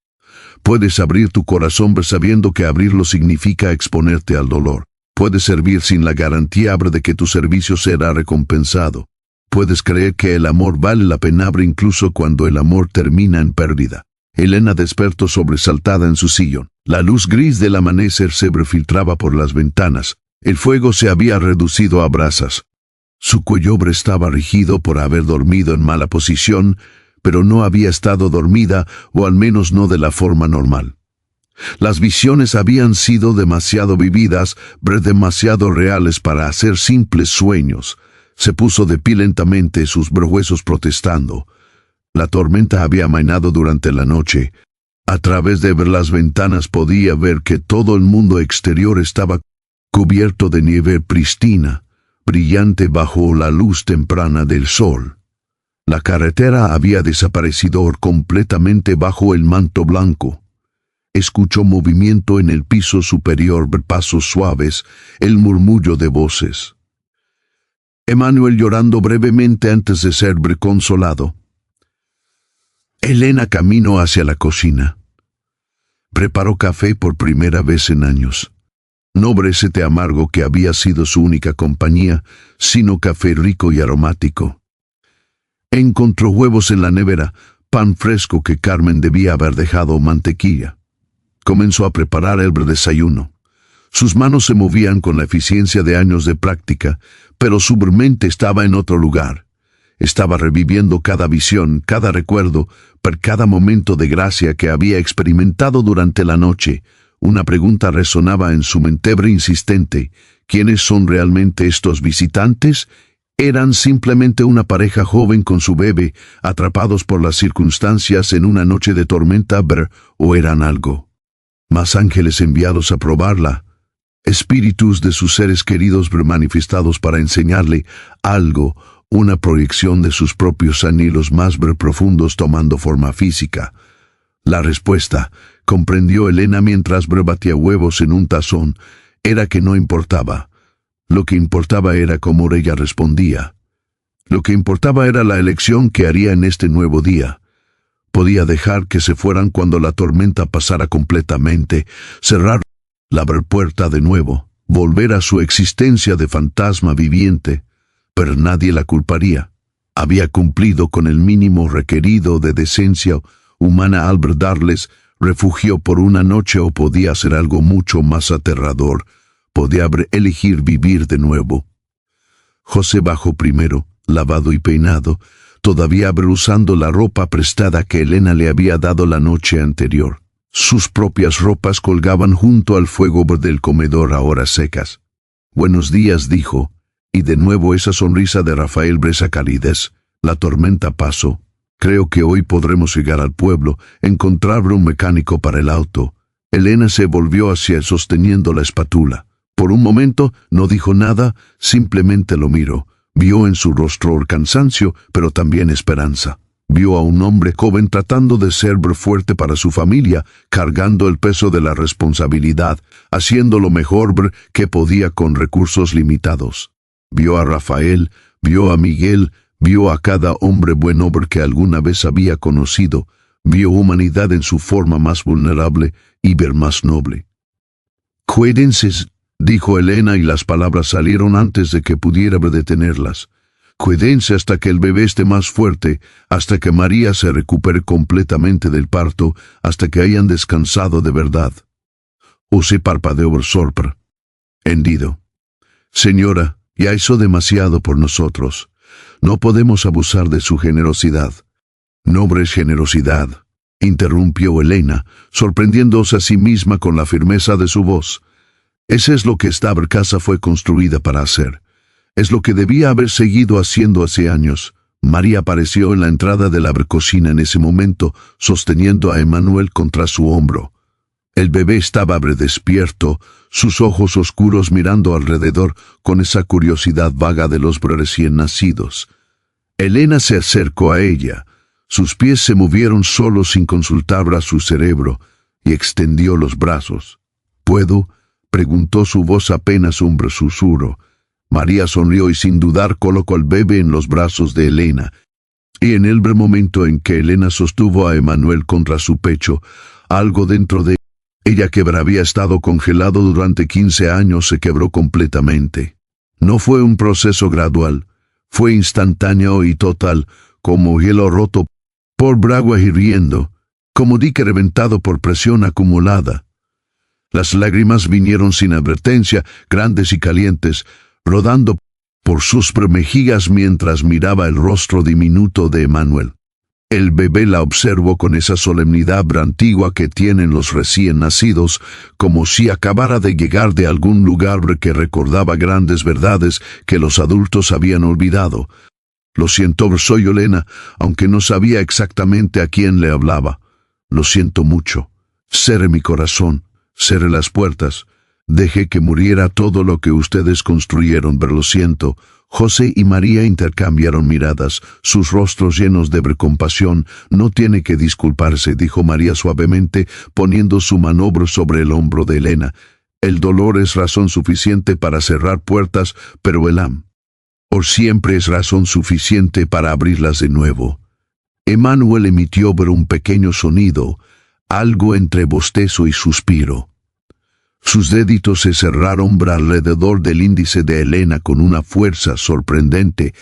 ¿Puedes abrir tu corazón sabiendo que abrirlo significa exponerte al dolor? Puedes servir sin la garantía de que tu servicio será recompensado. Puedes creer que el amor vale la pena incluso cuando el amor termina en pérdida. Elena despertó sobresaltada en su sillón. La luz gris del amanecer se filtraba por las ventanas. El fuego se había reducido a brasas. Su cuello estaba rígido por haber dormido en mala posición, pero no había estado dormida, o al menos no de la forma normal. Las visiones habían sido demasiado vividas, demasiado reales para ser simples sueños. Se puso de pie lentamente, sus huesos protestando. La tormenta había amainado durante la noche. A través de las ventanas podía ver que todo el mundo exterior estaba cubierto de nieve pristina, brillante bajo la luz temprana del sol. La carretera había desaparecido completamente bajo el manto blanco. Escuchó movimiento en el piso superior, pasos suaves, el murmullo de voces. Emmanuel llorando brevemente antes de ser consolado. Elena caminó hacia la cocina. Preparó café por primera vez en años. No té amargo que había sido su única compañía, sino café rico y aromático. Encontró huevos en la nevera, pan fresco que Carmen debía haber dejado, mantequilla. Comenzó a preparar el desayuno. Sus manos se movían con la eficiencia de años de práctica, pero su mente estaba en otro lugar. Estaba reviviendo cada visión, cada recuerdo, por cada momento de gracia que había experimentado durante la noche. Una pregunta resonaba en su mente insistente. ¿Quiénes son realmente estos visitantes? ¿Eran simplemente una pareja joven con su bebé, atrapados por las circunstancias en una noche de tormenta, o eran algo más, ángeles enviados a probarla, espíritus de sus seres queridos manifestados para enseñarle algo, una proyección de sus propios anhelos más profundos tomando forma física? La respuesta, comprendió Elena mientras batía huevos en un tazón, era que no importaba. Lo que importaba era cómo ella respondía. Lo que importaba era la elección que haría en este nuevo día. Podía dejar que se fueran cuando la tormenta pasara completamente, cerrar la puerta de nuevo, volver a su existencia de fantasma viviente, pero nadie la culparía. Había cumplido con el mínimo requerido de decencia humana al darles refugio por una noche, o podía hacer algo mucho más aterrador. Podía elegir vivir de nuevo. José bajó primero, lavado y peinado, todavía usando la ropa prestada que Elena le había dado la noche anterior. Sus propias ropas colgaban junto al fuego del comedor, ahora secas. «Buenos días», dijo, y de nuevo esa sonrisa de Rafael, esa calidez. La tormenta pasó. «Creo que hoy podremos llegar al pueblo, encontrar un mecánico para el auto». Elena se volvió hacia él sosteniendo la espátula. Por un momento no dijo nada, simplemente lo miró. Vio en su rostro cansancio, pero también esperanza. Vio a un hombre joven tratando de ser fuerte para su familia, cargando el peso de la responsabilidad, haciendo lo mejor que podía con recursos limitados. Vio a Rafael, vio a Miguel, vio a cada hombre bueno que alguna vez había conocido, vio humanidad en su forma más vulnerable y más noble. «Cuídense», dijo Elena, y las palabras salieron antes de que pudiera detenerlas. «Cuídense hasta que el bebé esté más fuerte, hasta que María se recupere completamente del parto, hasta que hayan descansado de verdad». José parpadeó sorprendido. «Señora, ya hizo demasiado por nosotros. No podemos abusar de su generosidad». «Noble generosidad», interrumpió Elena, sorprendiéndose a sí misma con la firmeza de su voz. «Ese es lo que esta casa fue construida para hacer. Es lo que debía haber seguido haciendo hace años». María apareció en la entrada de la cocina en ese momento, sosteniendo a Emanuel contra su hombro. El bebé estaba despierto, sus ojos oscuros mirando alrededor con esa curiosidad vaga de los recién nacidos. Elena se acercó a ella. Sus pies se movieron solos sin consultar a su cerebro, y extendió los brazos. «¿Puedo?», preguntó, su voz apenas un susurro. María sonrió y sin dudar colocó al bebé en los brazos de Elena. Y en el momento en que Elena sostuvo a Emanuel contra su pecho, algo dentro de ella, que había estado congelado durante 15 años, se quebró completamente. No fue un proceso gradual, fue instantáneo y total, como hielo roto por agua hirviendo, como dique reventado por presión acumulada. Las lágrimas vinieron sin advertencia, grandes y calientes, rodando por sus mejillas mientras miraba el rostro diminuto de Emanuel. El bebé la observó con esa solemnidad antigua que tienen los recién nacidos, como si acabara de llegar de algún lugar que recordaba grandes verdades que los adultos habían olvidado. «Lo siento, soy Elena», aunque no sabía exactamente a quién le hablaba. «Lo siento mucho. Cerré mi corazón, cerré las puertas. Dejé que muriera todo lo que ustedes construyeron, pero lo siento». José y María intercambiaron miradas, sus rostros llenos de compasión. «No tiene que disculparse», dijo María suavemente, poniendo su mano sobre el hombro de Elena. «El dolor es razón suficiente para cerrar puertas, pero el amor siempre es razón suficiente para abrirlas de nuevo». Emanuel emitió un pequeño sonido, algo entre bostezo y suspiro. Sus deditos se cerraron alrededor del índice de Elena con una fuerza sorprendente,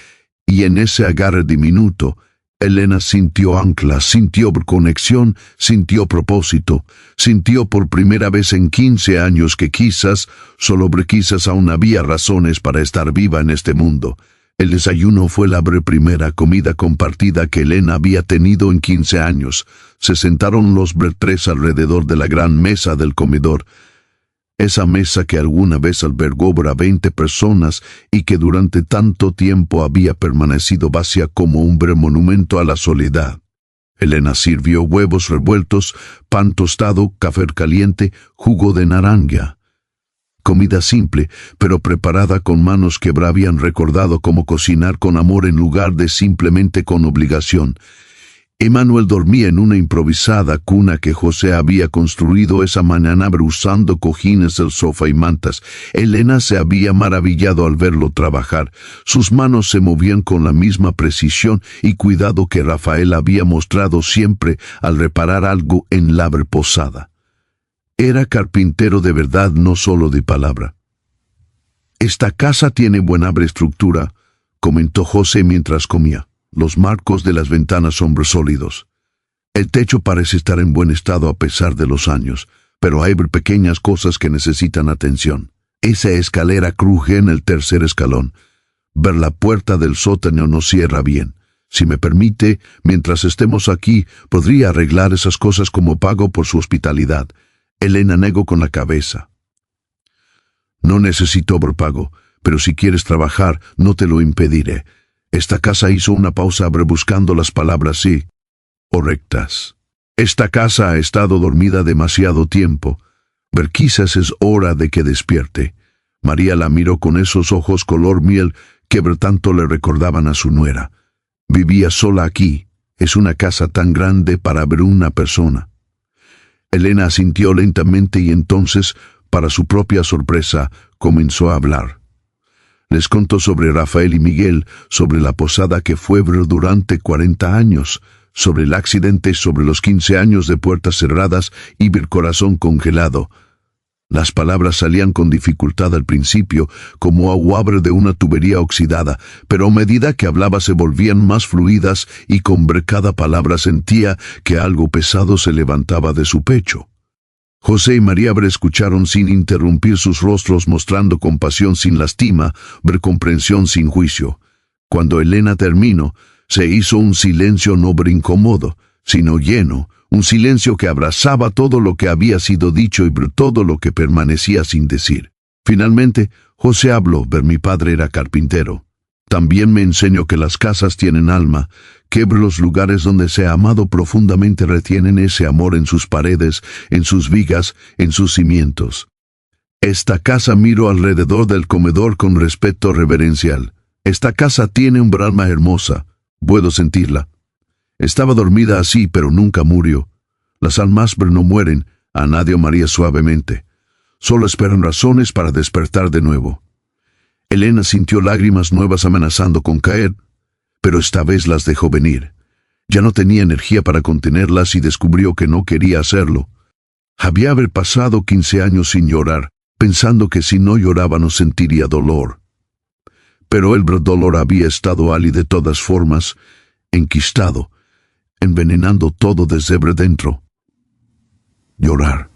y en ese agarre diminuto, Elena sintió ancla, sintió conexión, sintió propósito, sintió por primera vez en 15 años que quizás, solo quizás, aún había razones para estar viva en este mundo. El desayuno fue la primera comida compartida que Elena había tenido en 15 años. Se sentaron los tres alrededor de la gran mesa del comedor. Esa mesa que alguna vez albergó a 20 personas y que durante tanto tiempo había permanecido vacía como un monumento a la soledad. Elena sirvió huevos revueltos, pan tostado, café caliente, jugo de naranja. Comida simple, pero preparada con manos que habían recordado cómo cocinar con amor en lugar de simplemente con obligación. Emanuel dormía en una improvisada cuna que José había construido esa mañana usando cojines del sofá y mantas. Elena se había maravillado al verlo trabajar. Sus manos se movían con la misma precisión y cuidado que Rafael había mostrado siempre al reparar algo en la posada. Era carpintero de verdad, no solo de palabra. Esta casa tiene buena estructura, comentó José mientras comía. Los marcos de las ventanas son sólidos. El techo parece estar en buen estado a pesar de los años, pero hay pequeñas cosas que necesitan atención. Esa escalera cruje en el tercer escalón. Ver la puerta del sótano no cierra bien. Si me permite, mientras estemos aquí, podría arreglar esas cosas como pago por su hospitalidad. Elena negó con la cabeza. No necesito pago, pero si quieres trabajar, no te lo impediré. Esta casa hizo una pausa buscando las palabras sí o rectas. Esta casa ha estado dormida demasiado tiempo. Quizás es hora de que despierte. María la miró con esos ojos color miel que tanto le recordaban a su nuera. Vivía sola aquí. Es una casa tan grande para ver una persona. Elena asintió lentamente y entonces, para su propia sorpresa, comenzó a hablar. Les contó sobre Rafael y Miguel, sobre la posada que fue durante 40 años, sobre el accidente, sobre los 15 años de puertas cerradas y el corazón congelado. Las palabras salían con dificultad al principio, como agua de una tubería oxidada, pero a medida que hablaba se volvían más fluidas y con cada palabra sentía que algo pesado se levantaba de su pecho. José y María escucharon sin interrumpir, sus rostros mostrando compasión sin lastima, comprensión sin juicio. Cuando Elena terminó, se hizo un silencio no incómodo, sino lleno, un silencio que abrazaba todo lo que había sido dicho y todo lo que permanecía sin decir. Finalmente, José habló. Mi padre era carpintero. También me enseñó que las casas tienen alma, que los lugares donde se ha amado profundamente retienen ese amor en sus paredes, en sus vigas, en sus cimientos. Esta casa miró alrededor del comedor con respeto reverencial. Esta casa tiene un alma hermosa. Puedo sentirla. Estaba dormida así, pero nunca murió. Las almas no mueren, añadió María suavemente. Solo esperan razones para despertar de nuevo. Elena sintió lágrimas nuevas amenazando con caer, pero esta vez las dejó venir. Ya no tenía energía para contenerlas y descubrió que no quería hacerlo. Había pasado 15 años sin llorar, pensando que si no lloraba no sentiría dolor. Pero el dolor había estado allí de todas formas, enquistado, envenenando todo desde dentro. Llorar.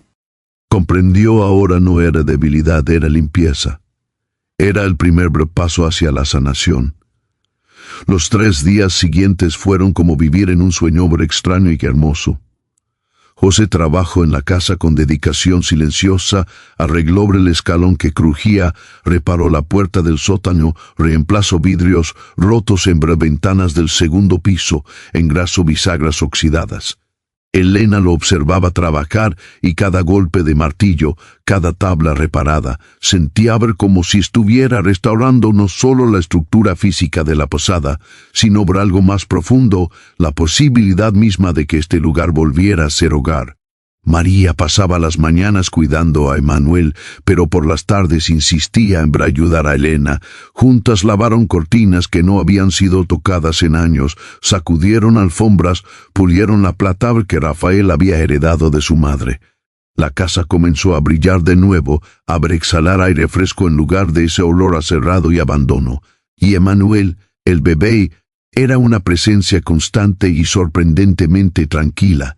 Comprendió ahora no era debilidad, era limpieza. Era el primer paso hacia la sanación. Los 3 días siguientes fueron como vivir en un sueño extraño y hermoso. José trabajó en la casa con dedicación silenciosa, arregló el escalón que crujía, reparó la puerta del sótano, reemplazó vidrios rotos en ventanas del segundo piso, engrasó bisagras oxidadas. Elena lo observaba trabajar y cada golpe de martillo, cada tabla reparada, sentía como si estuviera restaurando no solo la estructura física de la posada, sino algo más profundo, la posibilidad misma de que este lugar volviera a ser hogar. María pasaba las mañanas cuidando a Emanuel, pero por las tardes insistía en ayudar a Elena. Juntas lavaron cortinas que no habían sido tocadas en años, sacudieron alfombras, pulieron la plata que Rafael había heredado de su madre. La casa comenzó a brillar de nuevo, a exhalar aire fresco en lugar de ese olor a cerrado y abandono. Y Emanuel, el bebé, era una presencia constante y sorprendentemente tranquila.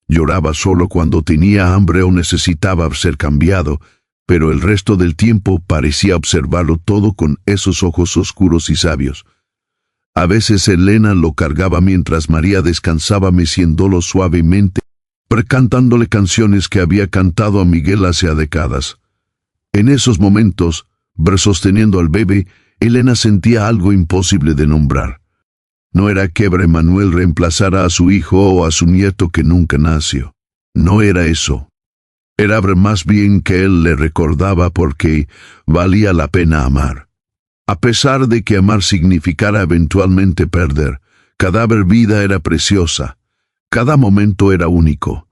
Lloraba solo cuando tenía hambre o necesitaba ser cambiado, pero el resto del tiempo parecía observarlo todo con esos ojos oscuros y sabios. A veces Elena lo cargaba mientras María descansaba meciéndolo suavemente, cantándole canciones que había cantado a Miguel hace décadas. En esos momentos, sosteniendo al bebé, Elena sentía algo imposible de nombrar. No era que Emanuel reemplazara a su hijo o a su nieto que nunca nació. No era eso. Era más bien que él le recordaba porque valía la pena amar. A pesar de que amar significara eventualmente perder, cada vida era preciosa, cada momento era único.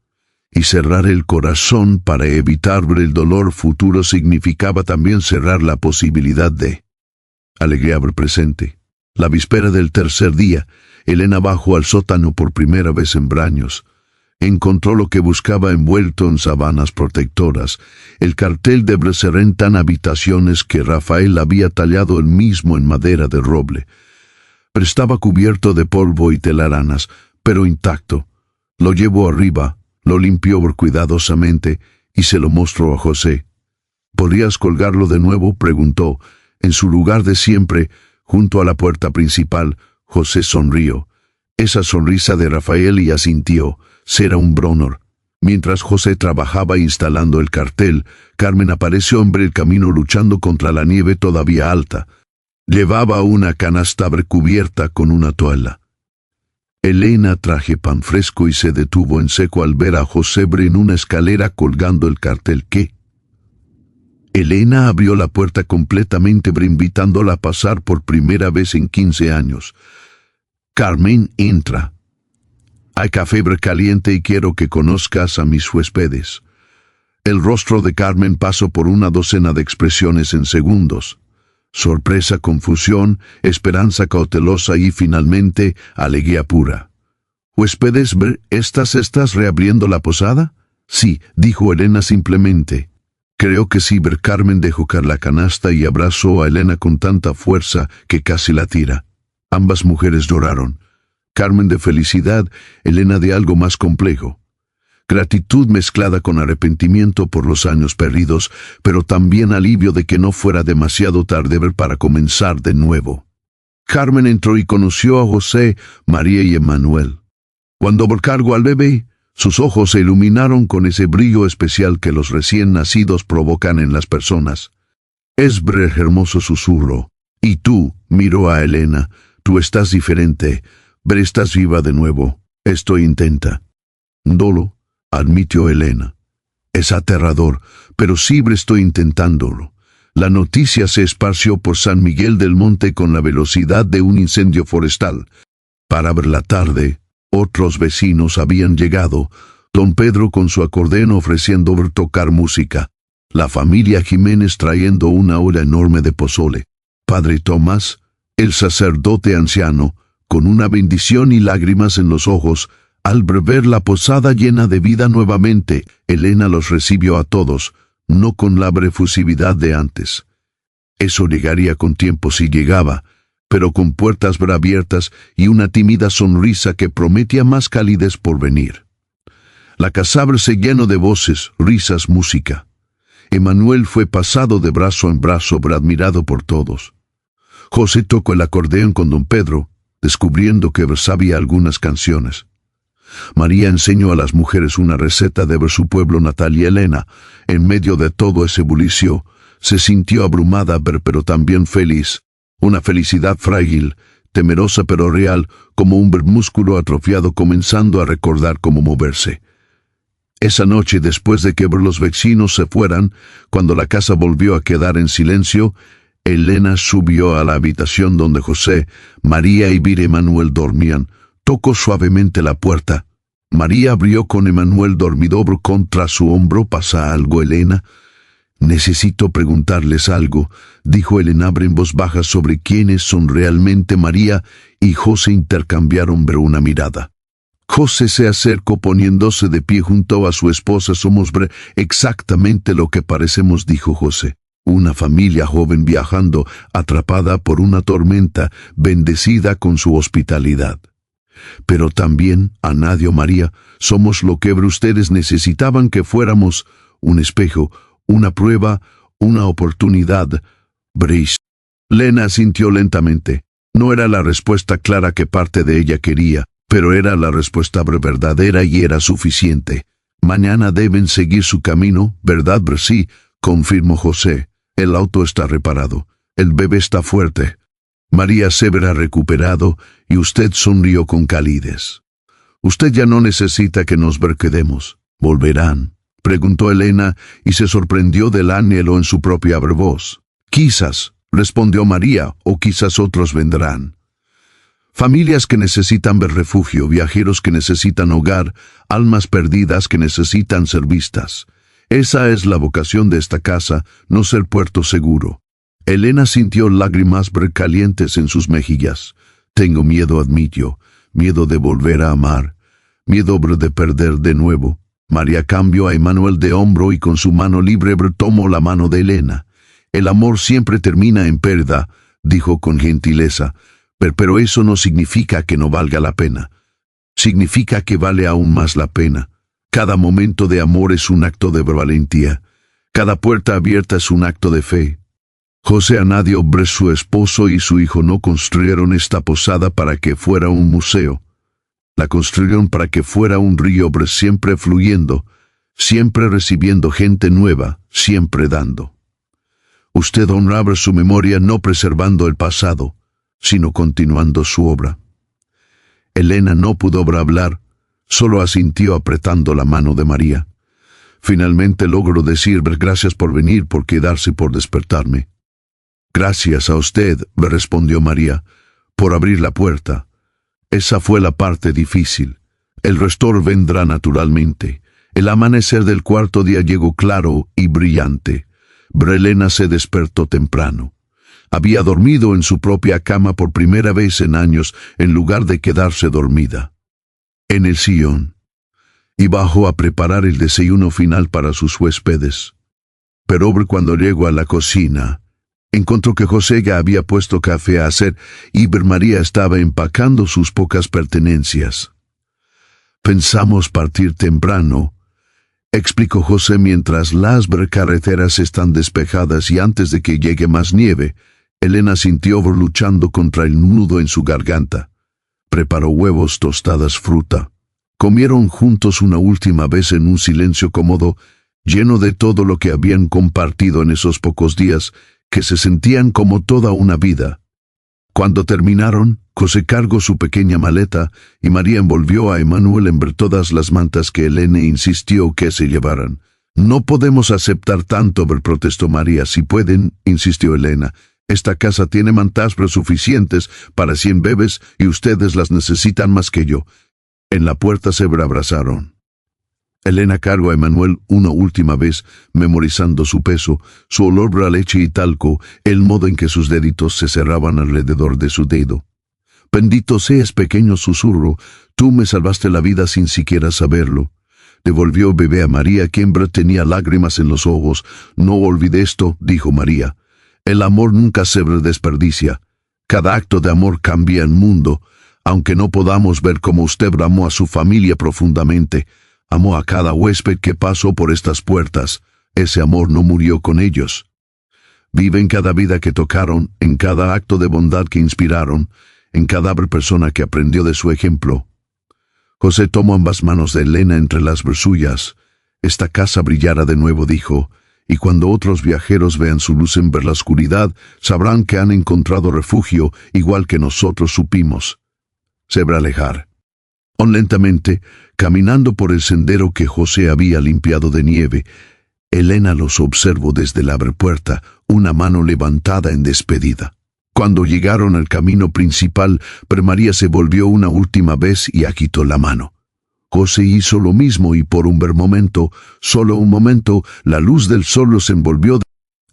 Y cerrar el corazón para evitar el dolor futuro significaba también cerrar la posibilidad de alegría presente. La víspera del tercer día, Elena bajó al sótano por primera vez en años. Encontró lo que buscaba envuelto en sábanas protectoras, el cartel de Breserenta habitaciones que Rafael había tallado él mismo en madera de roble. Pero estaba cubierto de polvo y telaranas, pero intacto. Lo llevó arriba, lo limpió cuidadosamente y se lo mostró a José. —¿Podrías colgarlo de nuevo? —preguntó. En su lugar de siempre, junto a la puerta principal, José sonrió. Esa sonrisa de Rafael y asintió. Será un Bronor. Mientras José trabajaba instalando el cartel, Carmen apareció en el camino luchando contra la nieve todavía alta. Llevaba una canasta recubierta con una toalla. Elena traje pan fresco y se detuvo en seco al ver a José en una escalera colgando el cartel. ¿Qué? Elena abrió la puerta completamente invitándola a pasar por primera vez en 15 años. Carmen, entra. Hay café caliente y quiero que conozcas a mis huéspedes. El rostro de Carmen pasó por una docena de expresiones en segundos. Sorpresa, confusión, esperanza cautelosa y finalmente alegría pura. —¿Huéspedes, estás reabriendo la posada? —Sí —dijo Elena simplemente. —Creo que sí. Carmen dejó caer la canasta y abrazó a Elena con tanta fuerza que casi la tira. Ambas mujeres lloraron. Carmen de felicidad, Elena de algo más complejo. Gratitud mezclada con arrepentimiento por los años perdidos, pero también alivio de que no fuera demasiado tarde para comenzar de nuevo. Carmen entró y conoció a José, María y Emmanuel. Cuando cargó al bebé, sus ojos se iluminaron con ese brillo especial que los recién nacidos provocan en las personas. Es hermoso susurro. Y tú, miró a Elena, tú estás diferente. Estás viva de nuevo. Esto intenta. Dolo, admitió Elena. Es aterrador, pero sí estoy intentándolo. La noticia se esparció por San Miguel del Monte con la velocidad de un incendio forestal. Para ver la tarde, otros vecinos habían llegado, don Pedro con su acordeón ofreciendo tocar música, la familia Jiménez trayendo una olla enorme de pozole, padre Tomás, el sacerdote anciano, con una bendición y lágrimas en los ojos. Al ver la posada llena de vida nuevamente, Elena los recibió a todos, no con la efusividad de antes. Eso llegaría con tiempo si llegaba, pero con puertas abiertas y una tímida sonrisa que prometía más calidez por venir. La casa se llenó de voces, risas, música. Emmanuel fue pasado de brazo en brazo, admirado por todos. José tocó el acordeón con don Pedro, descubriendo que sabía algunas canciones. María enseñó a las mujeres una receta de su pueblo natal y Elena, en medio de todo ese bullicio, se sintió abrumada pero también feliz, una felicidad frágil, temerosa pero real, como un músculo atrofiado comenzando a recordar cómo moverse. Esa noche, después de que los vecinos se fueran, cuando la casa volvió a quedar en silencio, Elena subió a la habitación donde José, María y Emmanuel dormían. Tocó suavemente la puerta. María abrió con Emmanuel dormido contra su hombro. —¿Pasa algo, Elena? —Necesito preguntarles algo —dijo Elena en voz baja. —sobre quiénes son realmente María y José. Intercambiaron una mirada. José se acercó poniéndose de pie junto a su esposa. —Somos exactamente lo que parecemos —dijo José—. Una familia joven viajando, atrapada por una tormenta, bendecida con su hospitalidad. Pero también, a Nadio María, somos lo que ustedes necesitaban que fuéramos: un espejo, una prueba, una oportunidad. Brice. Lena asintió lentamente. No era la respuesta clara que parte de ella quería, pero era la respuesta verdadera y era suficiente. Mañana deben seguir su camino, ¿verdad? Sí, confirmó José. El auto está reparado. El bebé está fuerte. María se verá recuperado y usted sonrió con calidez. Usted ya no necesita que nos quedemos. ¿Volverán? Preguntó Elena y se sorprendió del anhelo en su propia voz. Quizás, respondió María, o quizás otros vendrán. Familias que necesitan ver refugio, viajeros que necesitan hogar, almas perdidas que necesitan ser vistas. Esa es la vocación de esta casa, no ser puerto seguro. Elena sintió lágrimas calientes en sus mejillas. Tengo miedo, admitió, miedo de volver a amar. Miedo de perder de nuevo. María cambió a Emanuel de hombro y con su mano libre tomó la mano de Elena. El amor siempre termina en pérdida, dijo con gentileza, pero eso no significa que no valga la pena. Significa que vale aún más la pena. Cada momento de amor es un acto de valentía. Cada puerta abierta es un acto de fe. José Anadio, su esposo y su hijo no construyeron esta posada para que fuera un museo. La construyeron para que fuera un río siempre fluyendo, siempre recibiendo gente nueva, siempre dando. Usted honraba su memoria no preservando el pasado, sino continuando su obra. Elena no pudo hablar, solo asintió apretando la mano de María. Finalmente logró decir: gracias por venir, por quedarse, por despertarme. Gracias a usted, respondió María, por abrir la puerta. Esa fue la parte difícil. El resto vendrá naturalmente. El amanecer del cuarto día llegó claro y brillante. Elena se despertó temprano. Había dormido en su propia cama por primera vez en años, en lugar de quedarse dormida en el sillón, y bajó a preparar el desayuno final para sus huéspedes. Pero cuando llegó a la cocina, encontró que José ya había puesto café a hacer y María estaba empacando sus pocas pertenencias. Pensamos partir temprano, explicó José, mientras las carreteras están despejadas y antes de que llegue más nieve. Elena sintió luchando contra el nudo en su garganta. Preparó huevos, tostadas, fruta. Comieron juntos una última vez en un silencio cómodo, lleno de todo lo que habían compartido en esos pocos días, que se sentían como toda una vida. Cuando terminaron, José cargó su pequeña maleta y María envolvió a Emanuel en todas las mantas que Elena insistió que se llevaran. No podemos aceptar tanto, protestó María. Si pueden, insistió Elena. Esta casa tiene mantas suficientes para 100 bebés y ustedes las necesitan más que yo. En la puerta se abrazaron. Elena cargó a Emanuel una última vez, memorizando su peso, su olor a leche y talco, el modo en que sus deditos se cerraban alrededor de su dedo. Bendito seas, pequeño susurro, tú me salvaste la vida sin siquiera saberlo. Devolvió bebé a María, quien tenía lágrimas en los ojos. No olvide esto, dijo María. El amor nunca se desperdicia. Cada acto de amor cambia el mundo. Aunque no podamos ver cómo usted amó a su familia profundamente, amó a cada huésped que pasó por estas puertas. Ese amor no murió con ellos. Vive en cada vida que tocaron, en cada acto de bondad que inspiraron, en cada persona que aprendió de su ejemplo. José tomó ambas manos de Elena entre las suyas. Esta casa brillará de nuevo, dijo, y cuando otros viajeros vean su luz en la oscuridad, sabrán que han encontrado refugio, igual que nosotros supimos. Se va a alejar. Lentamente, caminando por el sendero que José había limpiado de nieve, Elena los observó desde la puerta, una mano levantada en despedida. Cuando llegaron al camino principal, María se volvió una última vez y agitó la mano. José hizo lo mismo y por un momento, solo un momento, la luz del sol los envolvió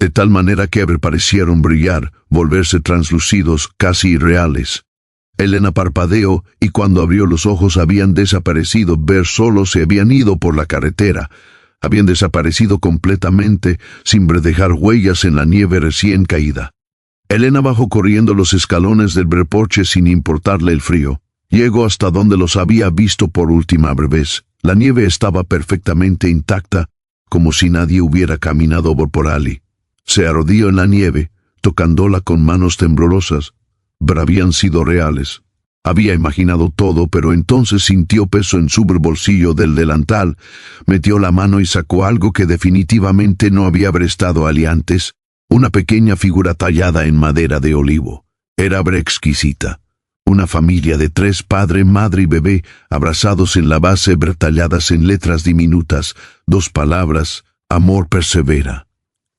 de tal manera que parecieron brillar, volverse translúcidos, casi irreales. Elena parpadeó y cuando abrió los ojos habían desaparecido. Solo se habían ido por la carretera. Habían desaparecido completamente, sin dejar huellas en la nieve recién caída. Elena bajó corriendo los escalones del porche sin importarle el frío. Llegó hasta donde los había visto por última vez. La nieve estaba perfectamente intacta, como si nadie hubiera caminado por allí. Se arrodilló en la nieve, tocándola con manos temblorosas. Habían sido reales. Había imaginado todo, pero entonces sintió peso en su bolsillo del delantal, metió la mano y sacó algo que definitivamente no había estado allí antes, una pequeña figura tallada en madera de olivo. Era exquisita. Una familia de 3, padre, madre y bebé, abrazados en la base, talladas en letras diminutas, 2 palabras: amor persevera.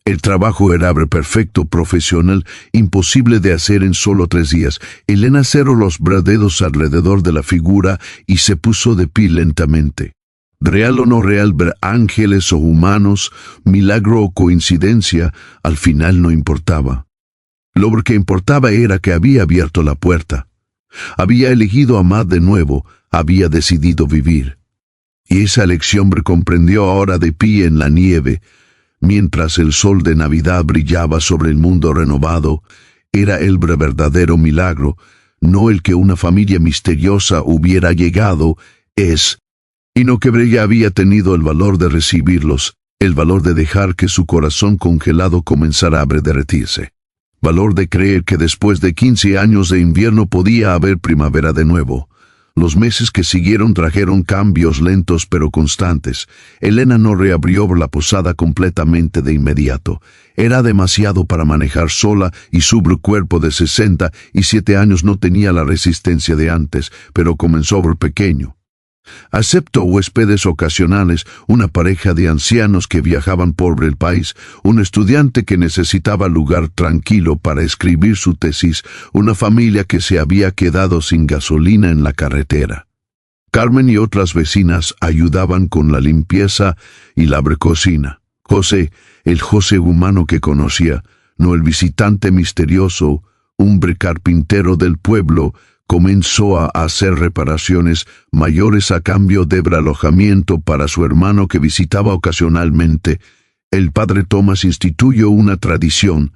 El trabajo era perfecto, profesional, imposible de hacer en solo 3 días. Elena cerró los dedos alrededor de la figura y se puso de pie lentamente. Real o no real, ángeles o humanos, milagro o coincidencia, al final no importaba. Lo que importaba era que había abierto la puerta. Había elegido amar de nuevo, había decidido vivir. Y esa elección comprendió ahora de pie en la nieve, mientras el sol de Navidad brillaba sobre el mundo renovado. Era el verdadero milagro, no el que una familia misteriosa hubiera llegado, y no que ella había tenido el valor de recibirlos, el valor de dejar que su corazón congelado comenzara a derretirse. Valor de creer que después de 15 años de invierno podía haber primavera de nuevo. Los meses que siguieron trajeron cambios lentos pero constantes. Elena no reabrió la posada completamente de inmediato. Era demasiado para manejar sola y su cuerpo de 67 años no tenía la resistencia de antes, pero comenzó por pequeño. Aceptó huéspedes ocasionales, una pareja de ancianos que viajaban por el país, un estudiante que necesitaba lugar tranquilo para escribir su tesis, una familia que se había quedado sin gasolina en la carretera. Carmen y otras vecinas ayudaban con la limpieza y la cocina. José, el José humano que conocía, no el visitante misterioso, hombre carpintero del pueblo, comenzó a hacer reparaciones mayores a cambio de alojamiento para su hermano que visitaba ocasionalmente. El padre Tomás instituyó una tradición.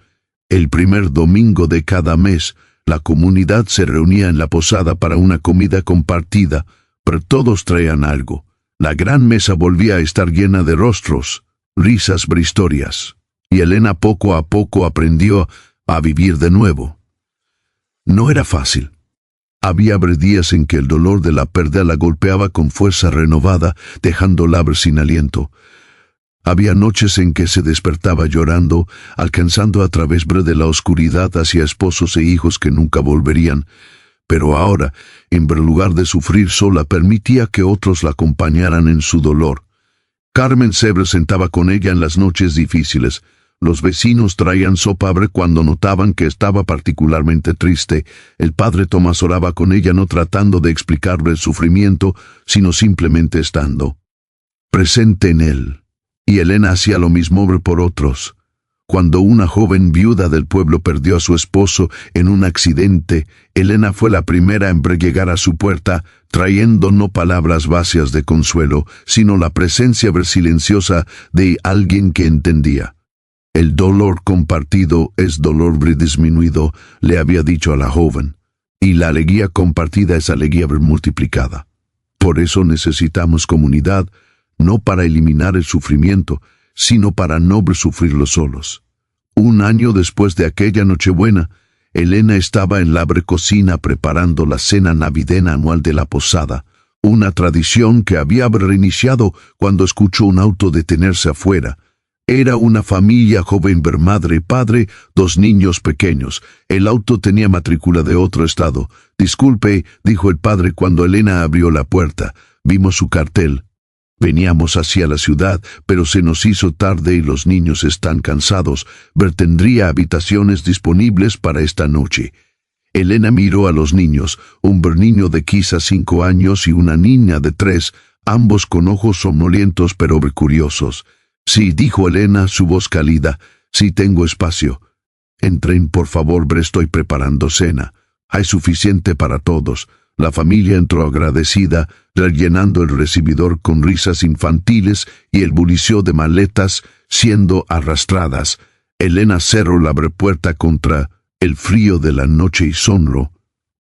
El primer domingo de cada mes, la comunidad se reunía en la posada para una comida compartida, pero todos traían algo. La gran mesa volvía a estar llena de rostros, risas, historias. Y Elena poco a poco aprendió a vivir de nuevo. No era fácil. Había días en que el dolor de la pérdida la golpeaba con fuerza renovada, dejándola sin aliento. Había noches en que se despertaba llorando, alcanzando a través de la oscuridad hacia esposos e hijos que nunca volverían. Pero ahora, en lugar de sufrir sola, permitía que otros la acompañaran en su dolor. Carmen se sentaba con ella en las noches difíciles. Los vecinos traían sopa cuando notaban que estaba particularmente triste. El padre Tomás oraba con ella, no tratando de explicarle el sufrimiento, sino simplemente estando presente en él. Y Elena hacía lo mismo por otros. Cuando una joven viuda del pueblo perdió a su esposo en un accidente, Elena fue la primera en llegar a su puerta, trayendo no palabras vacías de consuelo, sino la presencia silenciosa de alguien que entendía. El dolor compartido es dolor disminuido, le había dicho a la joven, y la alegría compartida es alegría multiplicada. Por eso necesitamos comunidad, no para eliminar el sufrimiento, sino para no sufrirlo solos. Un año después de aquella Nochebuena, Elena estaba en la cocina preparando la cena navideña anual de la posada, una tradición que había reiniciado cuando escuchó un auto detenerse afuera. Era una familia joven, madre, padre, 2 niños pequeños. El auto tenía matrícula de otro estado. «Disculpe», dijo el padre cuando Elena abrió la puerta. Vimos su cartel. Veníamos hacia la ciudad, pero se nos hizo tarde y los niños están cansados. Tendría habitaciones disponibles para esta noche. Elena miró a los niños, un niño de quizás 5 años y una niña de 3, ambos con ojos somnolientos pero curiosos. «Sí», dijo Elena, su voz cálida. «Sí, tengo espacio. Entren, por favor, estoy preparando cena. Hay suficiente para todos». La familia entró agradecida, rellenando el recibidor con risas infantiles y el bullicio de maletas siendo arrastradas. Elena cerró la puerta contra el frío de la noche y sonró.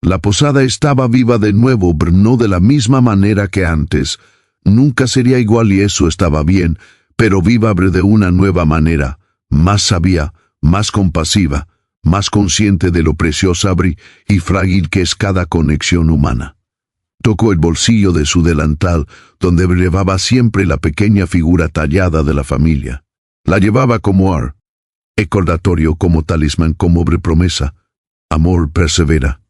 La posada estaba viva de nuevo, no de la misma manera que antes. Nunca sería igual y eso estaba bien, pero viva de una nueva manera, más sabia, más compasiva, más consciente de lo preciosa y frágil que es cada conexión humana. Tocó el bolsillo de su delantal, donde llevaba siempre la pequeña figura tallada de la familia. La llevaba como recordatorio, como talismán, como promesa. Amor persevera.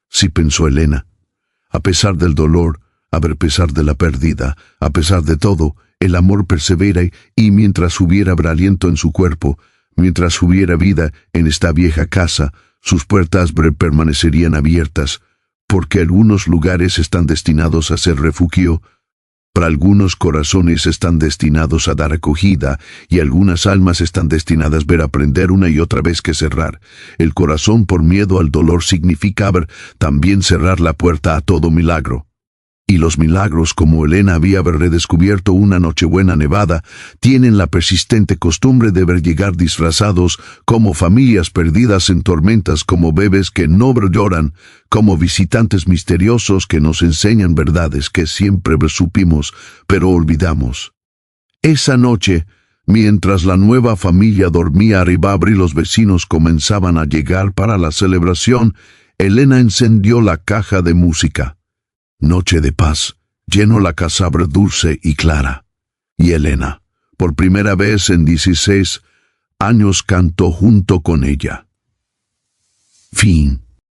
Sí, pensó Elena. A pesar del dolor, a pesar de la pérdida, a pesar de todo, el amor persevera y mientras hubiera aliento en su cuerpo, mientras hubiera vida en esta vieja casa, sus puertas permanecerían abiertas, porque algunos lugares están destinados a ser refugio, Para algunos corazones están destinados a dar acogida y algunas almas están destinadas a ver aprender una y otra vez que cerrar. El corazón por miedo al dolor significa también cerrar la puerta a todo milagro. Y los milagros, como Elena había redescubierto una Nochebuena nevada, tienen la persistente costumbre de ver llegar disfrazados como familias perdidas en tormentas, como bebés que no lloran, como visitantes misteriosos que nos enseñan verdades que siempre supimos, pero olvidamos. Esa noche, mientras la nueva familia dormía arriba y los vecinos comenzaban a llegar para la celebración, Elena encendió la caja de música. Noche de paz, llenó la casa dulce y clara. Y Elena, por primera vez en 16 años, cantó junto con ella. Fin.